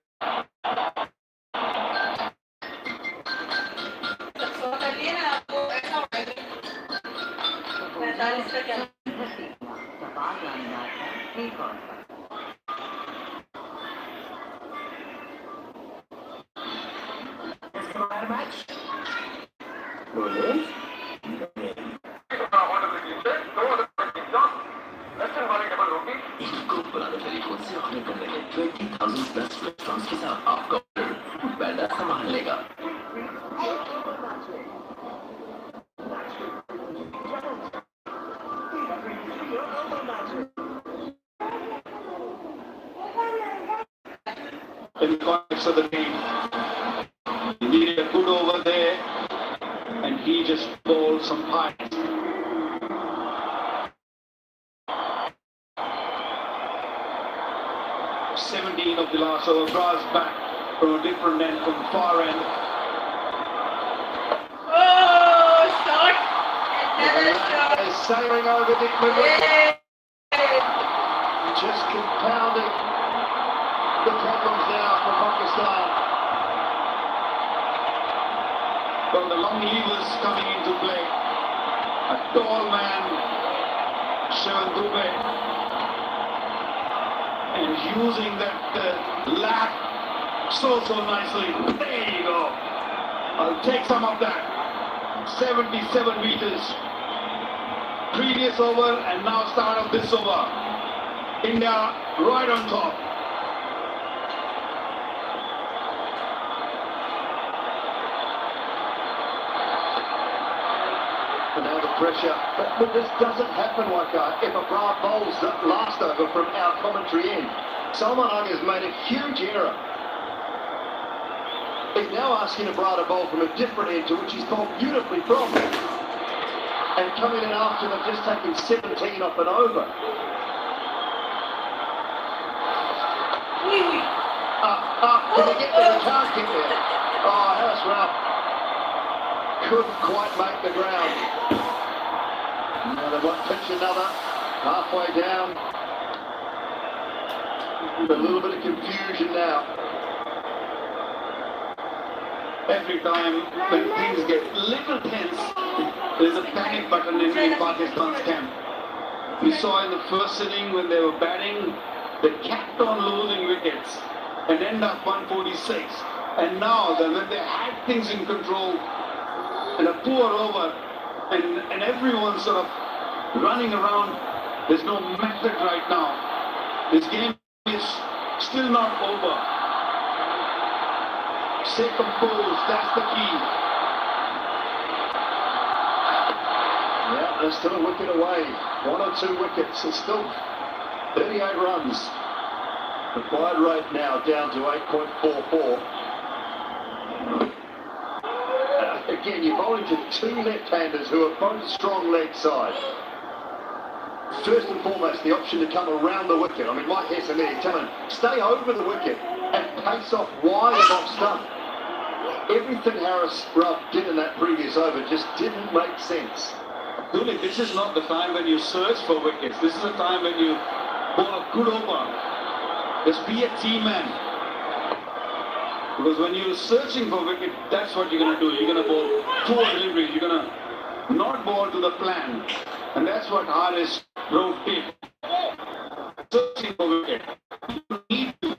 In the context of the game, he needed a good over there, and he just bowled some height. Of the last over, Braz back from a different end, from the far end. Oh, shot! Another shot! They're sailing over Dick Miller. Just compounding the problems now for Pakistan. Well, the long levers coming into play. A tall man, Shivan Dubey, and using that lap so nicely. There you go. I'll take some of that. 77 meters. Previous over and now start of this over. India right on top. And now the pressure. But this doesn't happen like that. If Abrar bowls that last over from our commentary end, Salman Aga has made a huge error. He's now asking Abrar to bowl from a different end to which he's bowled beautifully from. And coming in after they've just taken 17 off an over. Can he get there? He can't get there. Oh, that's rough. Couldn't quite make the ground. Now they want to pitch another. Halfway down. A little bit of confusion now. Every time when things get little tense, there's a panic button in Pakistan's camp. We saw in the first inning when they were batting, they kept on losing wickets and end up 146. And now that when they had things in control and a poor over and everyone's sort of running around, there's no method right now. This game is still not over. Stay composed, that's the key. Yeah, they're still a wicket away. 1 or 2 wickets. It's still 38 runs. The wide rate now down to 8.44. Again, you're bowling to 2 left-handers who are both strong leg side. First and foremost, the option to come around the wicket. I mean, Mike Hesson there, telling him, stay over the wicket and pace off wide and off stump. Everything Harris Ruff did in that previous over just didn't make sense. Really, this is not the time when you search for wickets. This is the time when you bowl a good over. Just be a team man. Because when you're searching for wicket, that's what you're going to do. You're going to bowl poor delivery. You're going to not bowl to the plan. And that's what Harris Ruff did. Searching for wicket. You need to.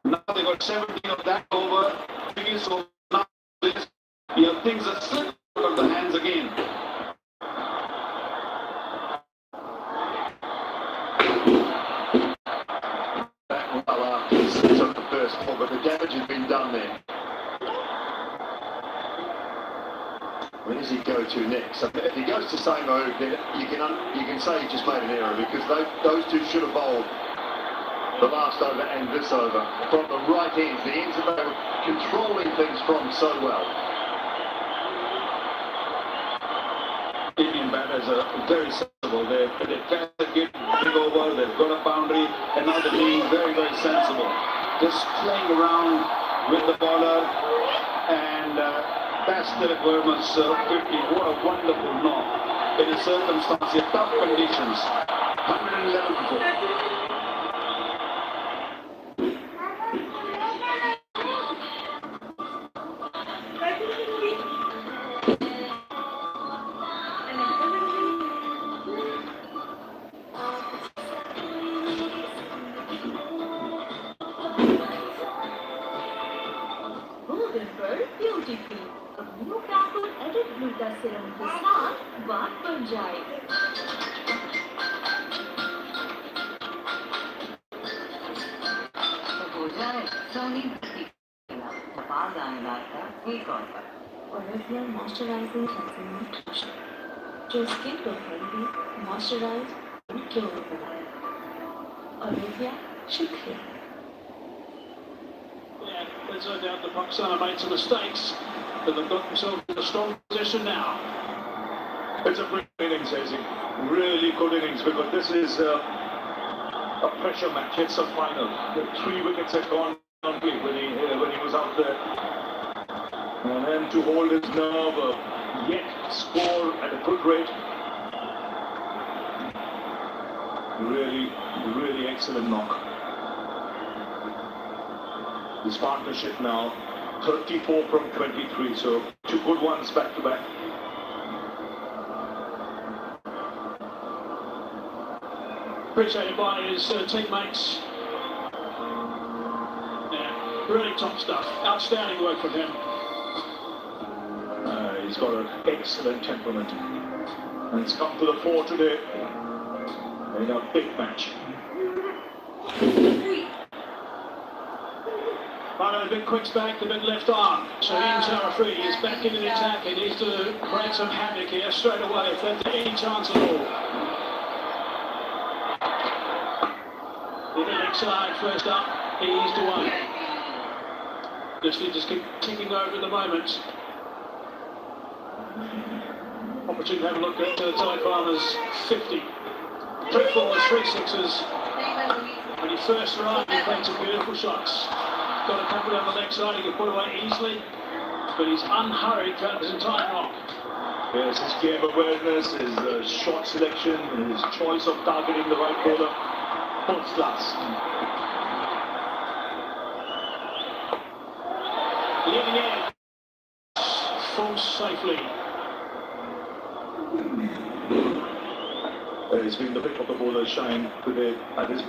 Now they got 17 of that over. So now this, things are slipping out of the hands again. Back well after the 6 of the first ball, but the damage has been done there. Where does he go to next? So if he goes to same move, then you can say he just made an error because those two should have bowled the last over and this over from the right ends, the ends that they were controlling things from so well. Indian batters are very sensible. They catch the kid, big over, they've got a boundary, and now they're being very, very sensible. Just playing around with the bowler, and that's Tilak Verma's 50. What a wonderful knock in a circumstance, in tough conditions. 111 for 4. Beautiful अब new कैपुल edit gluta serum के साथ बात बन जाए हो जाए सोनी बाज आने का एक और Olivia Moisturizing Cleansing Nutrition जो स्किन को हेल्दी, मॉइस्चराइज और क्योर बनाए Olivia शुक्रिया There's no doubt that Pakistan have made some mistakes, but they've got themselves in a strong position now. It's a brilliant innings, Hazy. Really good innings because this is a pressure match. It's a final. The 3 wickets had gone on when he was out there. And then to hold his nerve, yet score at a good rate. Really, really excellent knock. This partnership now, 34 from 23, so 2 good ones back to back. appreciated by his teammates. Yeah, really top stuff. Outstanding work from him. He's got an excellent temperament. And it's come to the fore today in a big match. One of the big quicks back, the big left arm. Shaheen Tarafri is back into the attack. He needs to create some havoc here straight away if there's any chance at all. The leg side first up, eased away. Just keep ticking over at the moment. Opportunity to have a look at Ty Farmer's 50. 3 4s, 3 6s. When he first arrived, he played some beautiful shots. Got a couple down the leg side, he can put away easily, but he's unhurried throughout his entire knock. Yes, his game awareness, his shot selection, his choice of targeting the right corner, first class. Leading in, falls safely. He's been the pick of the bowler shine today at his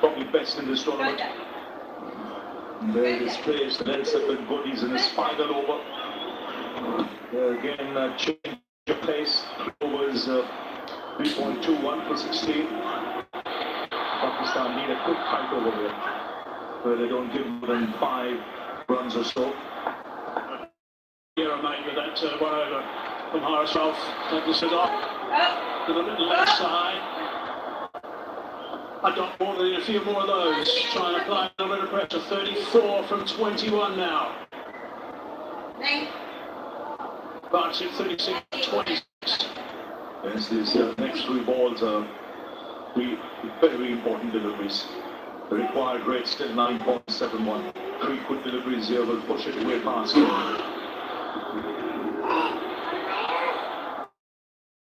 probably best in this tournament. There his plays, the lens have been good. He's in his final over. Again, change of pace. Overs 3.21 for 16. Pakistan need a quick fight over there, where they don't give more than 5 runs or so. Here, mate, with that one over from Horace Rolfe. Take this off. To the left side. I got more than a few more of those. Trying to apply a little bit of pressure. 34 from 21 now. Partnership 36 26. Yes, these next 3 balls are very important deliveries. The required rate still 9.71. 3 quick deliveries here will push it way past.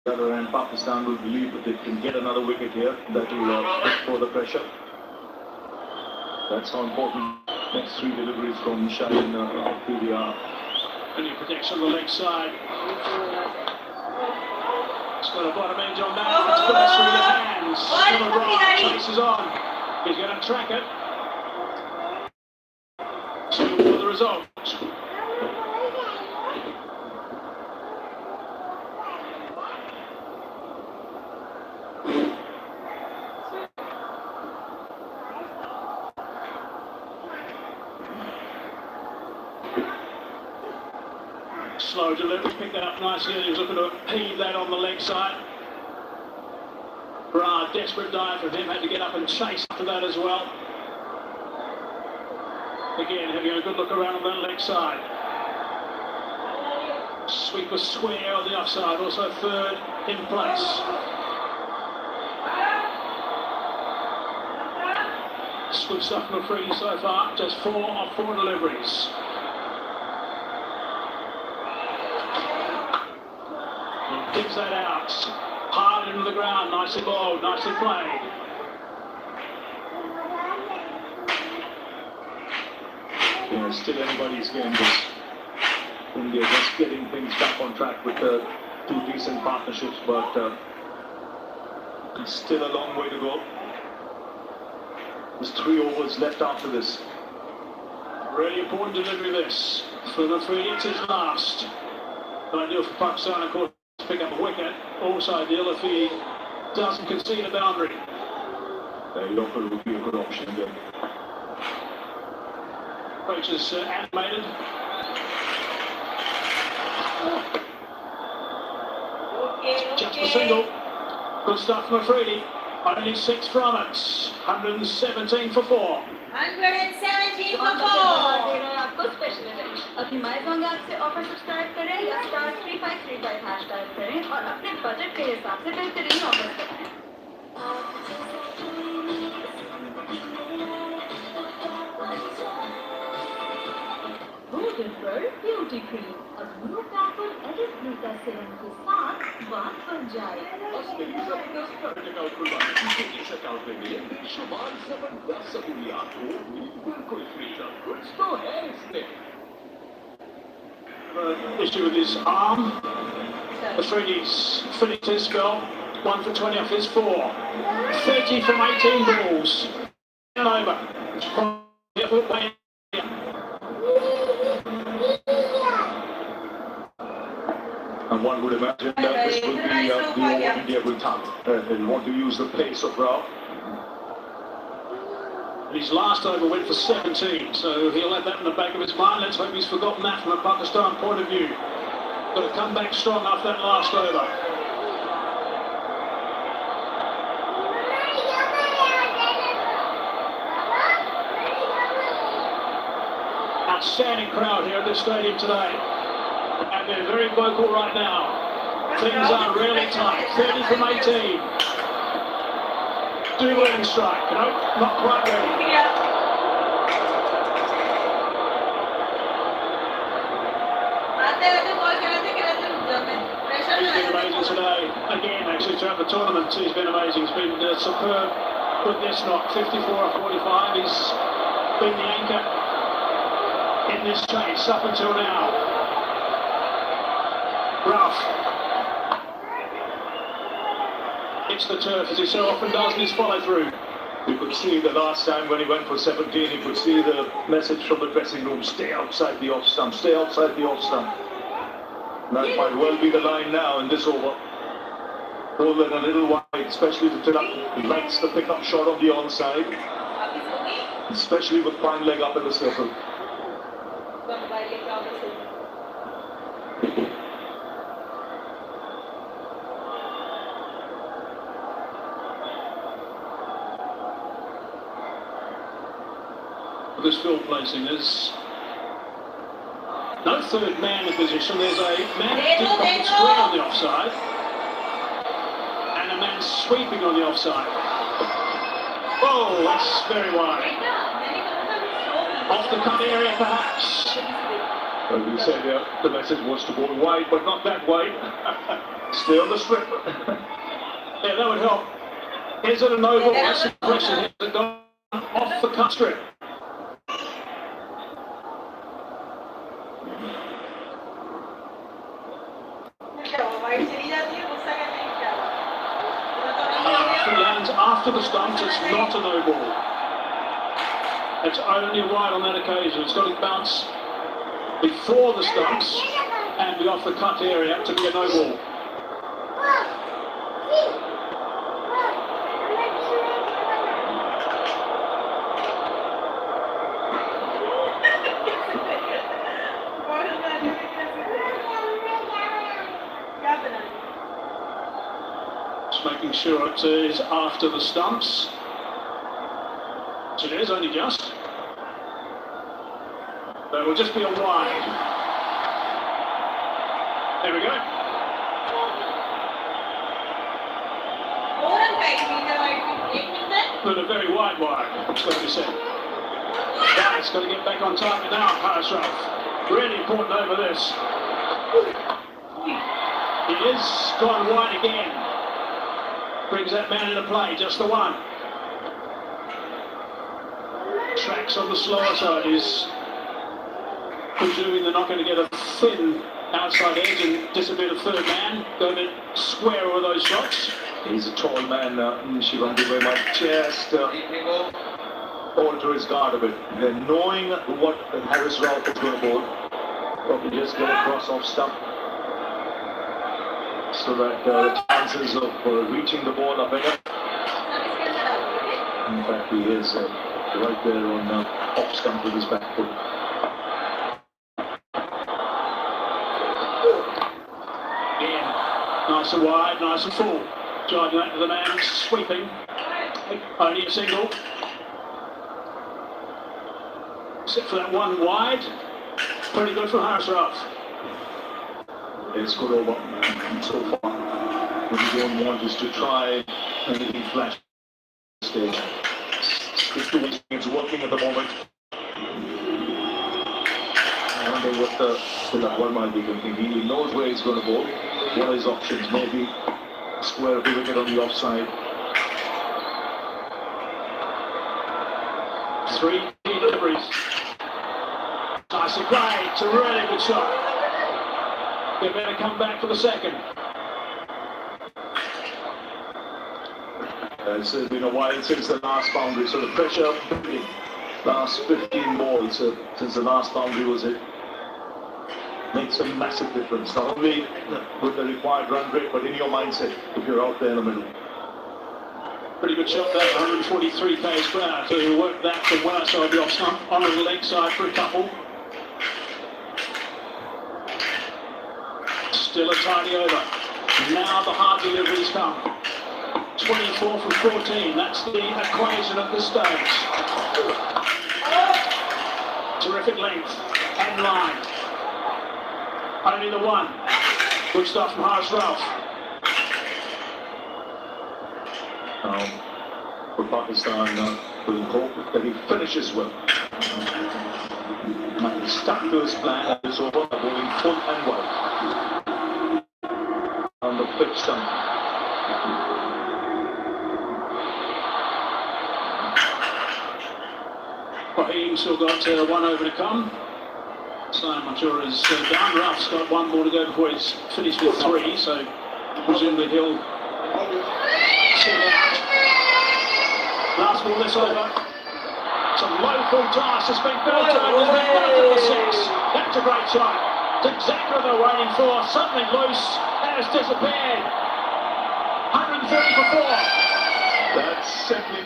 The other end, Pakistan will believe that they can get another wicket here. That will for the pressure. That's how important next 3 deliveries from Shaheen of PVR. Any protection on the leg side. It's got a bottom edge on that. It's burst through the hands. Still a drive. Chases on. He's going to track it. 2 for the result. Slow delivery, picked that up nicely. He was looking to heave that on the leg side. Desperate dive from him, had to get up and chase after that as well. Again, having a good look around on that leg side. Sweep was square on the offside, also third in place. Good stuff from Afridi so far, just 4 of 4 deliveries. Gives that out, hard into the ground, nicely bowled, nicely played. Yeah, still anybody's game. This India just getting things back on track with 2 decent partnerships, but still a long way to go. There's 3 overs left after this. Really important delivery this. For the Afridi, it's his last. Ideal for Pakistan, of course. Pick up a wicket, also ideal if he doesn't concede a boundary. Yorker would be a good option again. Approach is animated. Just a single. Good stuff from Afridi. Only 6 from it. 117 for 4. 117 for 4. आपको special event अभी माइजोंग app से offer subscribe करें या *3535 hash type करें और अपने budget के हिसाब से बेहतरीन ऑफर करें. Golden Pearl Beauty Cream. अब न्यू पैक और एडिट ग्लूटा सीरम के साथ बात बन जाए. Issue with his arm. Afridi's finished his spell. 1 for 20 off his 4. 30 from 18 balls. And over. And one would imagine that this will be the India will come. They'll want to use the pace of Rao. His last over went for 17, so he'll have that in the back of his mind. Let's hope he's forgotten that from a Pakistan point of view. Got to come back strong after that last over. Outstanding crowd here at this stadium today. And they're very vocal right now. Things are really tight. 30 from 18. Do winning strike. No, not quite ready. He's been amazing today. Again, actually, throughout the tournament, he's been amazing. He's been superb with this knock. 54 or 45. He's been the anchor in this chase up until now. Rough. Hits the turf as he so often does in his follow through. You could see the last time when he went for 17, you could see the message from the dressing room, stay outside the off stump, stay outside the off stump. That might well be the line now in this over. Hold it a little wide, especially to Tilak. He likes the pickup shot on the onside, especially with fine leg up in the circle. This field placing is no third man in position. There's a man deep off the screen on the offside and a man sweeping on the offside. Oh, that's very wide. Off the cut area perhaps. As we said, the message was to go wide, but not that wide. Stay on the strip. Yeah, that would help. Is it a no ball? That's the question. Has it gone off the cut strip? After the stumps, it's not a no ball. It's only wide on that occasion. It's got to bounce before the stumps and be off the cut area to be a no ball. Making sure it is after the stumps. So it is only just. But it will just be a wide. There we go. But a very wide, it's got to be said. That's got to get back on target now, P.Vs. Really important over this. He is gone wide again. Brings that man into play, just the one. Tracks on the slower side is presuming they're not going to get a thin outside edge and disappear the third man. Going to square over those shots. He's a tall man, Shivam very much just alter his guard a bit. They're knowing what Harris Rao is going to bowl. Probably just get across off stump. So that the chances of reaching the ball are better. In fact, he is right there on off stump with his back foot. Again, nice and wide, nice and full. Driving that to the man, sweeping. Only a single. Except for that one wide. Pretty good from Harris Rao. It's good over so far. What you don't want is to try anything flash stage. It's working at the moment. I wonder what the Verma will be thinking. He knows where he's going to go. What are his options? Maybe square the wicket on the offside. 3 deliveries. Nice and great. It's a really good shot. They better come back for the second. It's been a while since the last boundary, so the pressure building. Last 15 balls since the last boundary was hit. Makes a massive difference, not only with the required run rate, but in your mindset if you're out there in the middle. Pretty good shot there, 143 k's per hour. So he'll work that from one outside the off stump, on the leg side for a couple. Still a tidy over. Now the hard deliveries come. 24 from 14, that's the equation at this stage. Terrific length and line. Only the one. Good stuff from Harris Ralph. For Pakistan, we'll hope that he finishes well. And he's stuck to his plan and it's over, going full and wide. On the pitch stump. Fahim still got one over to come. Simon Manjura is down. Ralph's got one more to go before he's finished with 3, so presumably he'll sit out. Last ball this over. Some low full toss has been built over. There's been built at the 6. That's a great shot. It's exactly what they're waiting for. Something loose has disappeared. 130 for 4. That's simply.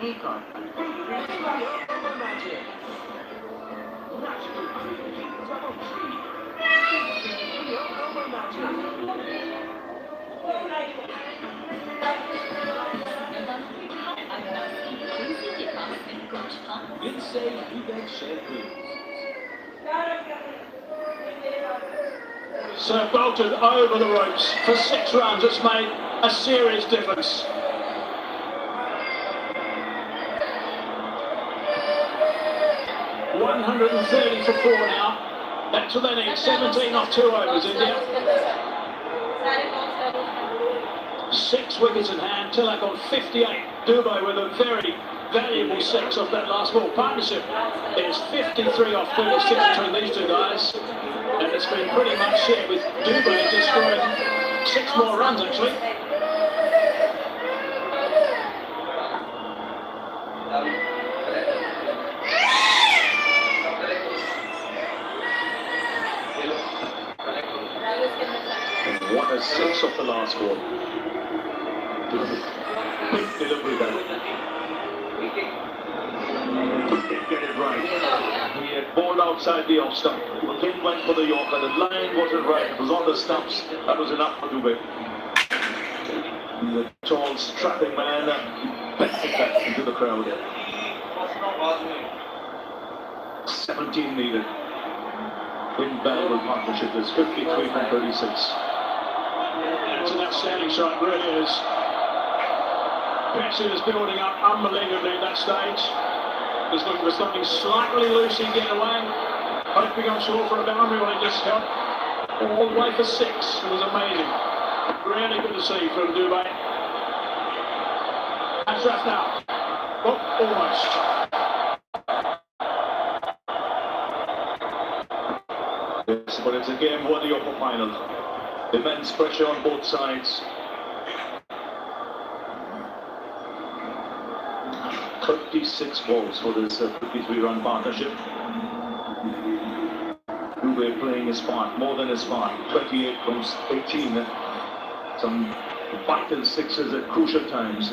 एक और So bolted over the ropes for 6 runs. It's made a serious difference. $130 for 4 now. That's what they need. 17 off 2 overs, India. 6 wickets in hand. Tilak on 58. Dubé with a very valuable 6 off that last ball. Partnership is 53 off 36 between these two guys. And it's been pretty much shared with Dubé just scoring 6 more runs actually. What a 6 off the last ball. Quick delivery there. Didn't get it right. He had balled outside the off stump. King went for the Yorker. The line wasn't right. It was on the stumps. That was enough for Dubé. The tall, strapping man bent it back into the crowd. 17 needed. Invaluable partnership is 53 from 36. It's an outstanding shot, really is. Pressure is building up unbelievably at that stage. He's looking for something slightly loose in getting away. Hoping I'm sure for a boundary when he just got all the way for 6. It was amazing. Really good to see from Dubé. Ashraf now. Oh, almost. Yes, but it's a game worthy of a final. Immense pressure on both sides. 36 balls for this 53-run partnership. Dubé playing his part, more than his part. 28 from 18. Some vital 6s at crucial times.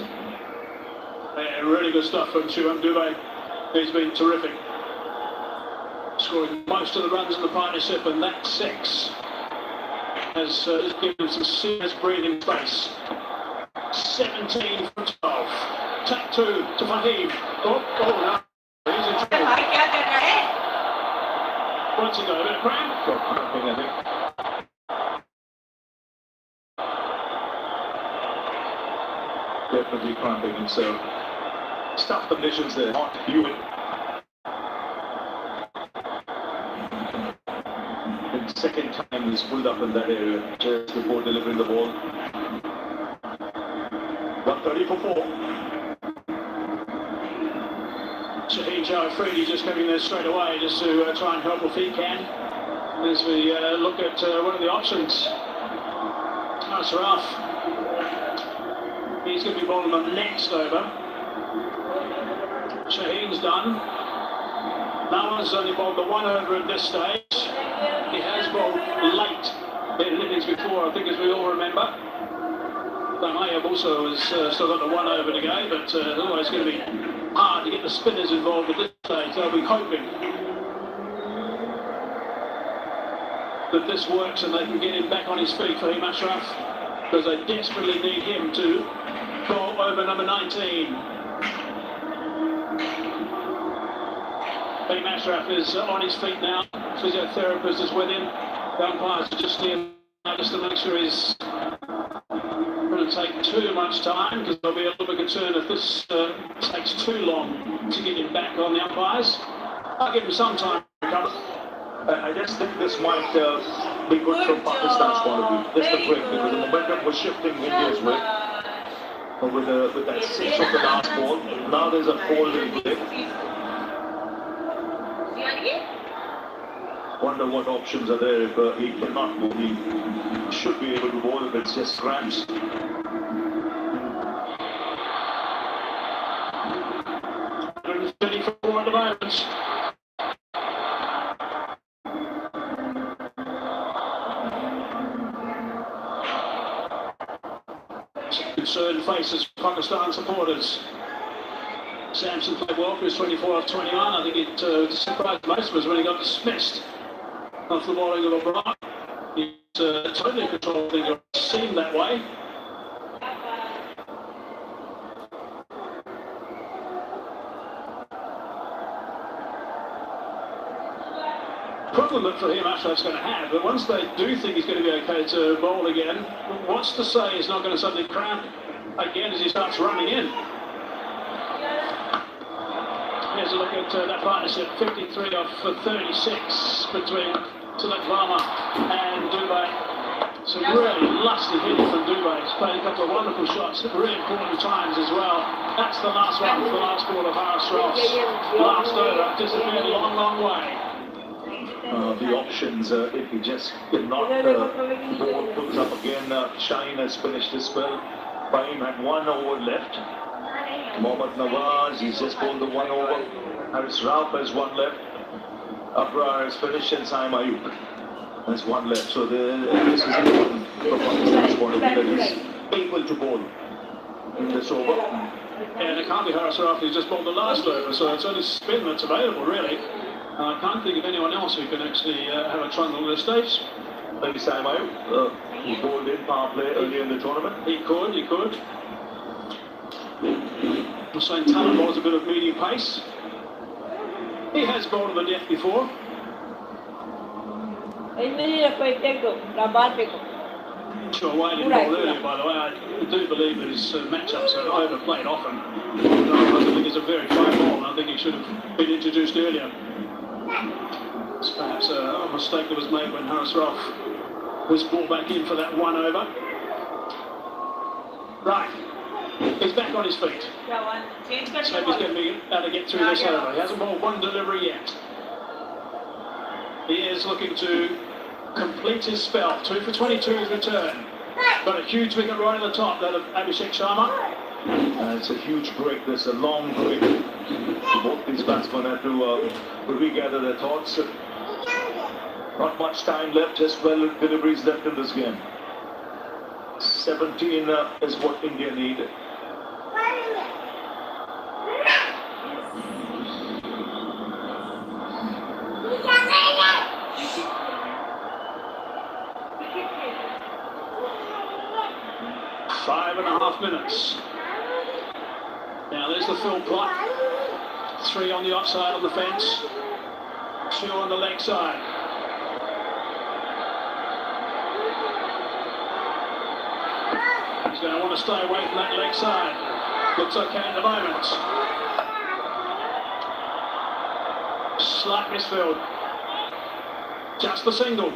Really good stuff from Shivam Dubé. He's been terrific. Scoring most of the runs in the partnership, and that 6 has given him some serious breathing space. 17 from 12. Tap 2 to Fahim. Oh, no. He's in trouble. What's he got? A bit of cramp? Got cramping, I think. Definitely cramping, and so tough conditions there. Not humid. The second time he's pulled up in that area just before delivering the ball. 130 for 4. Shaheen Joe-Afridi just coming there straight away just to try and help if he can. As we look at one of the options. That's rough. He's going to be bowling the next over. Shaheen's done. No one's only bowled the one over at this stage. He has bowled late in innings before, I think, as we all remember. Damaya also has still got the one over to go, but it's always going to be hard to get the spinners involved at this stage. They'll be hoping that this works and they can get him back on his feet for him, Ashraf, because they desperately need him to bowl over number 19. Beam Ashraf is on his feet now. Physiotherapist is with him. The umpires are just near just to make sure he's going to take too much time, because they'll be a little bit concerned if this takes too long to get him back on the umpires. I'll give him some time to recover. I just think this might be good from Pakistan's point of view. Just a break, because the momentum was shifting India's way. With that 6 of the last ball, now there's a folding break. Wonder what options are there if he cannot move. He should be able to bowl if it's just cramps. 134 at the moment. Concerned faces Pakistan supporters. Samson played well for his 24 off 21. I think it surprised most of us when he got dismissed off the bowling of O'Brien. He's totally controlled things. It seemed that way. Problem for him, Ashraf's going to have, but once they do think he's going to be okay to bowl again, what's to say he's not going to suddenly cramp again as he starts running in? Here's a look at that partnership, 53 off 36 between Tilak Varma and Dubey. Some really lusty hitting from Dubey. He's played a couple of wonderful shots at really important times as well. That's the last one for the last ball of Haris Ross. Last over, disappeared a long, long way. The options, if he just cannot ball pulls up again. Shaheen has finished his spell. Fahim had 1 over left. Mohammad Nawaz, he's just bowled the 1 over. Haris Rauf has 1 left. Abrar has finished and Saim Ayub has 1 left. So this is important from Pakistan's point of view that he's able to bowl in this over. And it can't be Haris Rauf who's just bowled the last over, so it's only spin that's available really. I can't think of anyone else who can actually have a trundle at this stage. Maybe Saim Ayub, who bowled in power play earlier in the tournament. He could. Hussain Talon bowls a bit of medium pace. He has bowled the death before. Sure, Whaley bowled earlier, by the way. I do believe that his matchups are overplayed often. I think he's a very fine ball, and I think he should have been introduced earlier. It's perhaps a mistake that was made when Haris Rauf was brought back in for that 1 over. Right. He's back on his feet. So he's going to be able to get through this over. He hasn't bowled 1 delivery yet. He is looking to complete his spell. 2 for 22 his return. Got a huge wicket right at the top, that of Abhishek Sharma. It's a huge break. There's a long break. Both these batsmen have to regather their thoughts. Not much time left, just 12 deliveries left in this game. 17 is what India need. Five and a half minutes. Now there's the fill plot. 3 on the offside on the fence. 2 on the leg side. He's going to want to stay away from that leg side. Looks okay at the moment. Slight misfield. Just the single.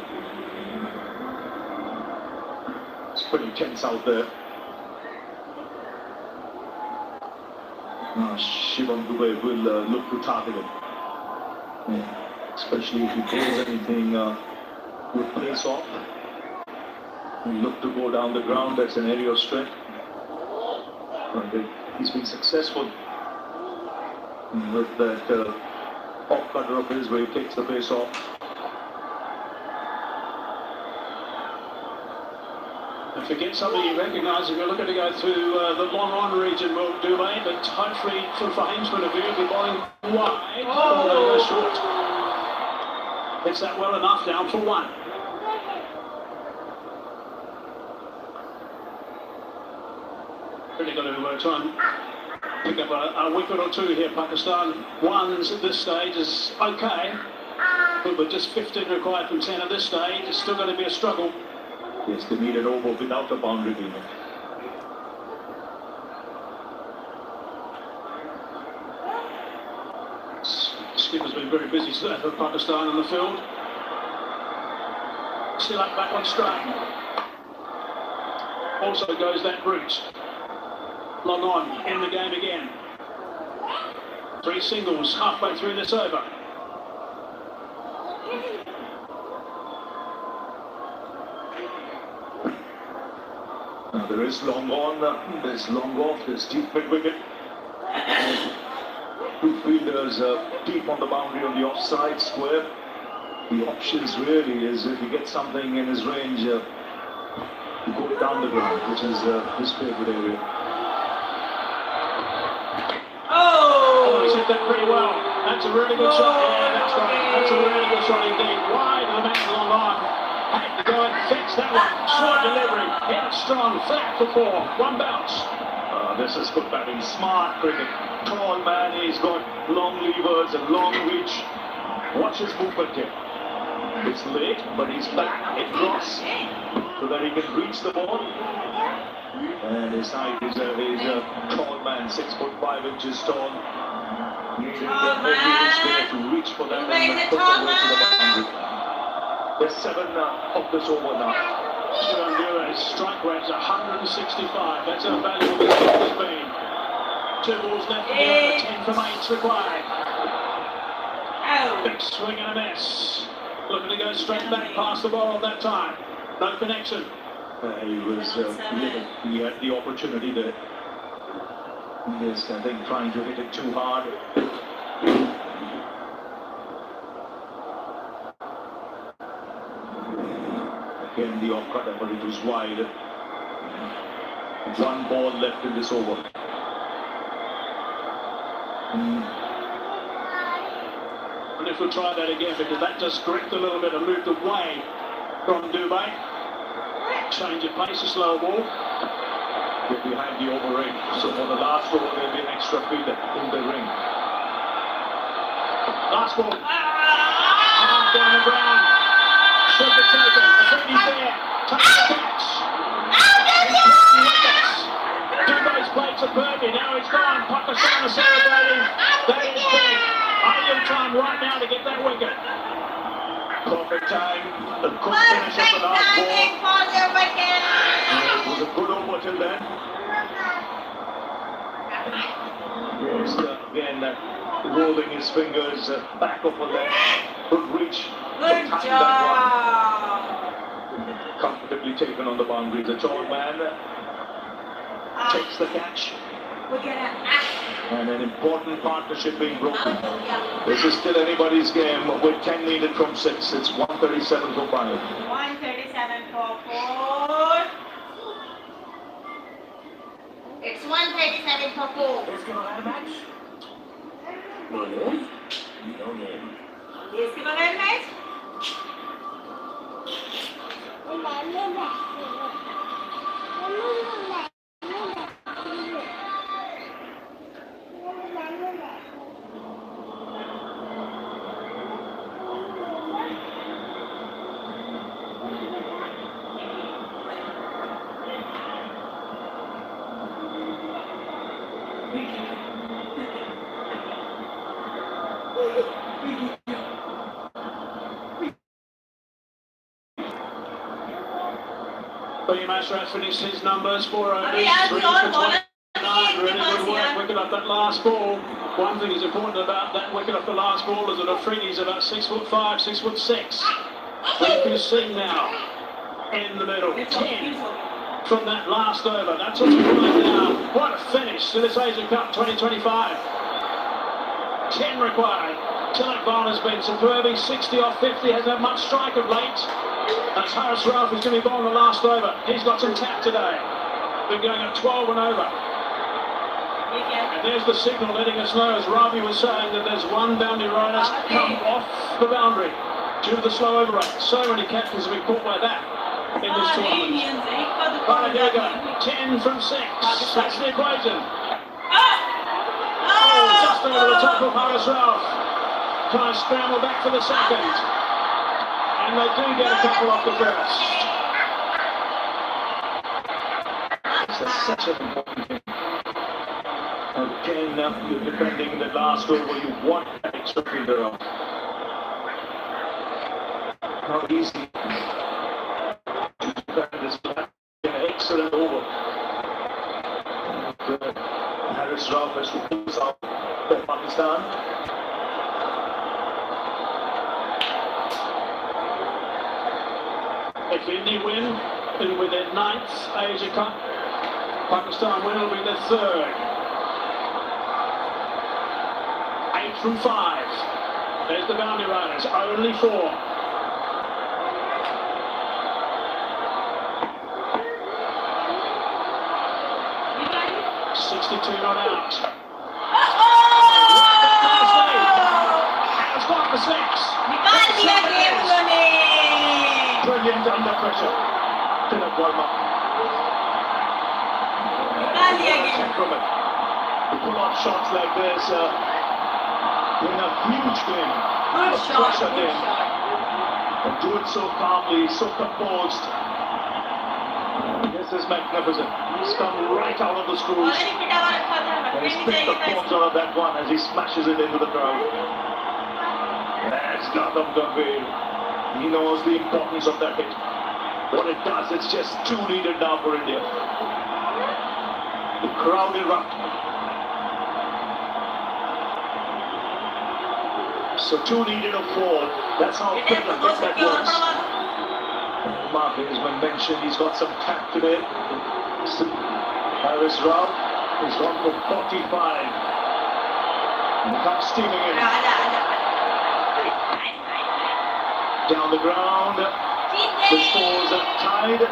It's pretty tense out there. Shivam Dube will look to target him. Yeah. Especially if he throws anything with pace off. He look to go down the ground. That's an area of strength. He's been successful with that off cutter of his where he takes the pace off. And forget something you recognise if you're looking to go through the long on region, will do, mate, but hopefully from Fahim's point of view, he'll be bowling wide, or they'll go short. It's that well enough down for one. Really got to try and pick up a wicket or two here. Pakistan ones at this stage is okay, but just 15 required from 10 at this stage. It's still going to be a struggle. Yes, they need it over without a boundary being. Skipper's been very busy today for Pakistan on the field. Still up back on strike. Also goes that route. Long on, in the game again. 3 singles halfway through this over. Now there is long on, there's long off, there's deep mid wicket. 2 fielders deep on the boundary on the offside square. The options really is if he gets something in his range, to go down the ground, which is his favourite area. Oh, he's hit that pretty well. That's a really good shot. Yeah, that's right. That's a really good shot indeed. Wide of the man long on. Had to go and fix that one. Short delivery. Hit it strong. Flat for 4. One bounce. This is good batting. Smart cricket. Tall man. He's got long levers and long reach. Watch his movement here. It's late, but he's back across so that he can reach the ball. And his height is a tall man, 6'5" tall. Needed every inch there to reach for that and put the ball to the boundary. There's 7 of this over now. His strike rate's 165. That's how valuable this ball has been. 2 balls left to go. 10 from 8's required. Big swing and a miss. Looking to go straight back past the ball that time. No connection. He was he had the opportunity there. Yes, I think trying to hit it too hard. Again, the off cutter, but it was wide. 1 ball left in this over. And if we try that again, because that just gripped a little bit and moved away from Dubai. Change of pace, a slow ball. Get behind the over ring. So for the last over, there'll be an extra fielder in the ring. Last ball. Down the ground. Should be taken. I think he's there. Takes the catch. Dubai's played superbly. Now it's gone. Pakistan are celebrating. That is big. Ideal time right now to get that wicket. Perfect time. The good finish of the last ball. It was a good over till then. Yes, again, rolling his fingers back up on that. Good reach. Good job. Comfortably taken on the boundary. The tall man takes the catch. And an important partnership being broken. This is still anybody's game with 10 needed from 6. It's 137 for 5. 137 for 4. It's 137 for 4. Let's go on a match. Bowling. No game. Let's go on a match. But Ashra finished his numbers 4 overs, 3 for 29 Fine, really good work, wicket off that last ball. One thing is important about that wicket off the last ball is that Afridi's about 6'5", 6'6". And you can see now, in the middle, 10 from that last over. That's what's going now. What a finish to this Asia Cup 2025. 10 required. Tilak Varma's been superb. He's 60 off 50, hasn't had much strike of late. That's Haris Rauf who's going to be bowling the last over. He's got some tap today. Been going at 12 and over. And there's the signal letting us know, as Ravi was saying, that there's one boundary rider come off the boundary due to the slow over rate. So many captains have been caught by that in this tournament. Right, here we go. 10 from 6. That's the equation. Oh, just over the top of Haris Rauf. Trying to scramble back for the second. And they do get a couple off the first. That's such an important thing. Again, you're defending the last over, you want that extra fielder out. Not easy to defend this back. An excellent over. Haris Rauf has to pull this out for Pakistan. If India win, it'll be their 9th Asia Cup. Pakistan win, it'll be their 3rd. 8 from 5. There's the boundary riders, only 4. Not out. Has got the 6. Brilliant under pressure. Tilak Varma. Temperament. To pull off shots like this in a huge game. Pressure game. And do it so calmly, so composed. This is magnificent. He's come right out of the screws. And he's picked the forms out of that one as he smashes it into the crowd. That's Gautam Gambhir. He knows the importance of that hit. What it does, it's just too needed now for India. The crowd erupt. So 2 needed of 4. That's how quick a hit that works. Mark has been mentioned, he's got some tap today. Haris Rauf has gone for 45. And comes steaming in. Down the ground. The scores are tied.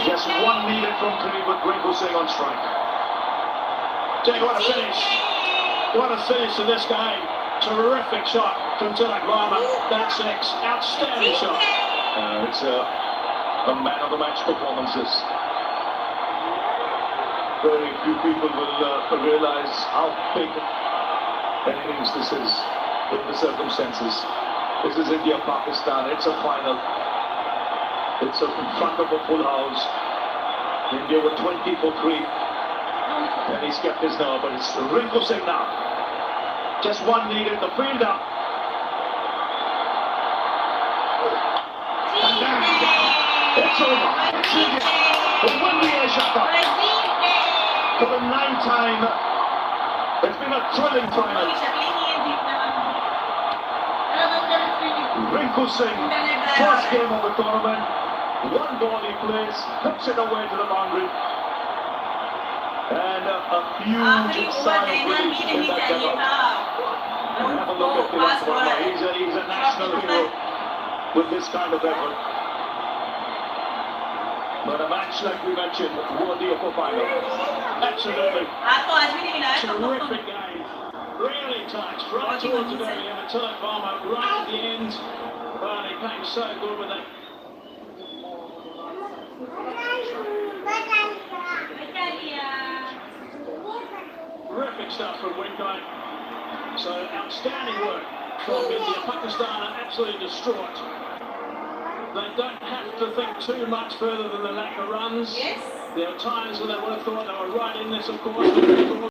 Just 1 needed from 3 with Rinku Singh on strike. Jay, what a finish. What a finish to this game. Terrific shot from Tilak Varma. That's 6. Outstanding shot. It's a man of the match performances. Very few people will realize how big an innings this is in the circumstances. This is India-Pakistan. It's a final. It's in front of a full house. India were 20 for 3. And he's kept his nerve, but it's Rinku Singh now. Just 1 needed, the field up. And then it's over. It's India who win the Asia Cup. For the 9th time. It's been a thrilling final. Rinku Singh, first game of the tournament. 1 ball he plays, hooks it away to the boundary. And a huge sign of relief in that dugout. Have a look at Tilak Varma. He's a national hero with this kind of effort. But a match like we mentioned, worthy of a final. Absolutely. Terrific game. Really tight. Right towards the very end. Tilak Varma right at the end. Well, he came so good with that. Terrific stuff from Winkai. So outstanding work from India. Pakistan are absolutely distraught. They don't have to think too much further than the lack of runs. Yes. There are times when they would have thought they were right in this, of course.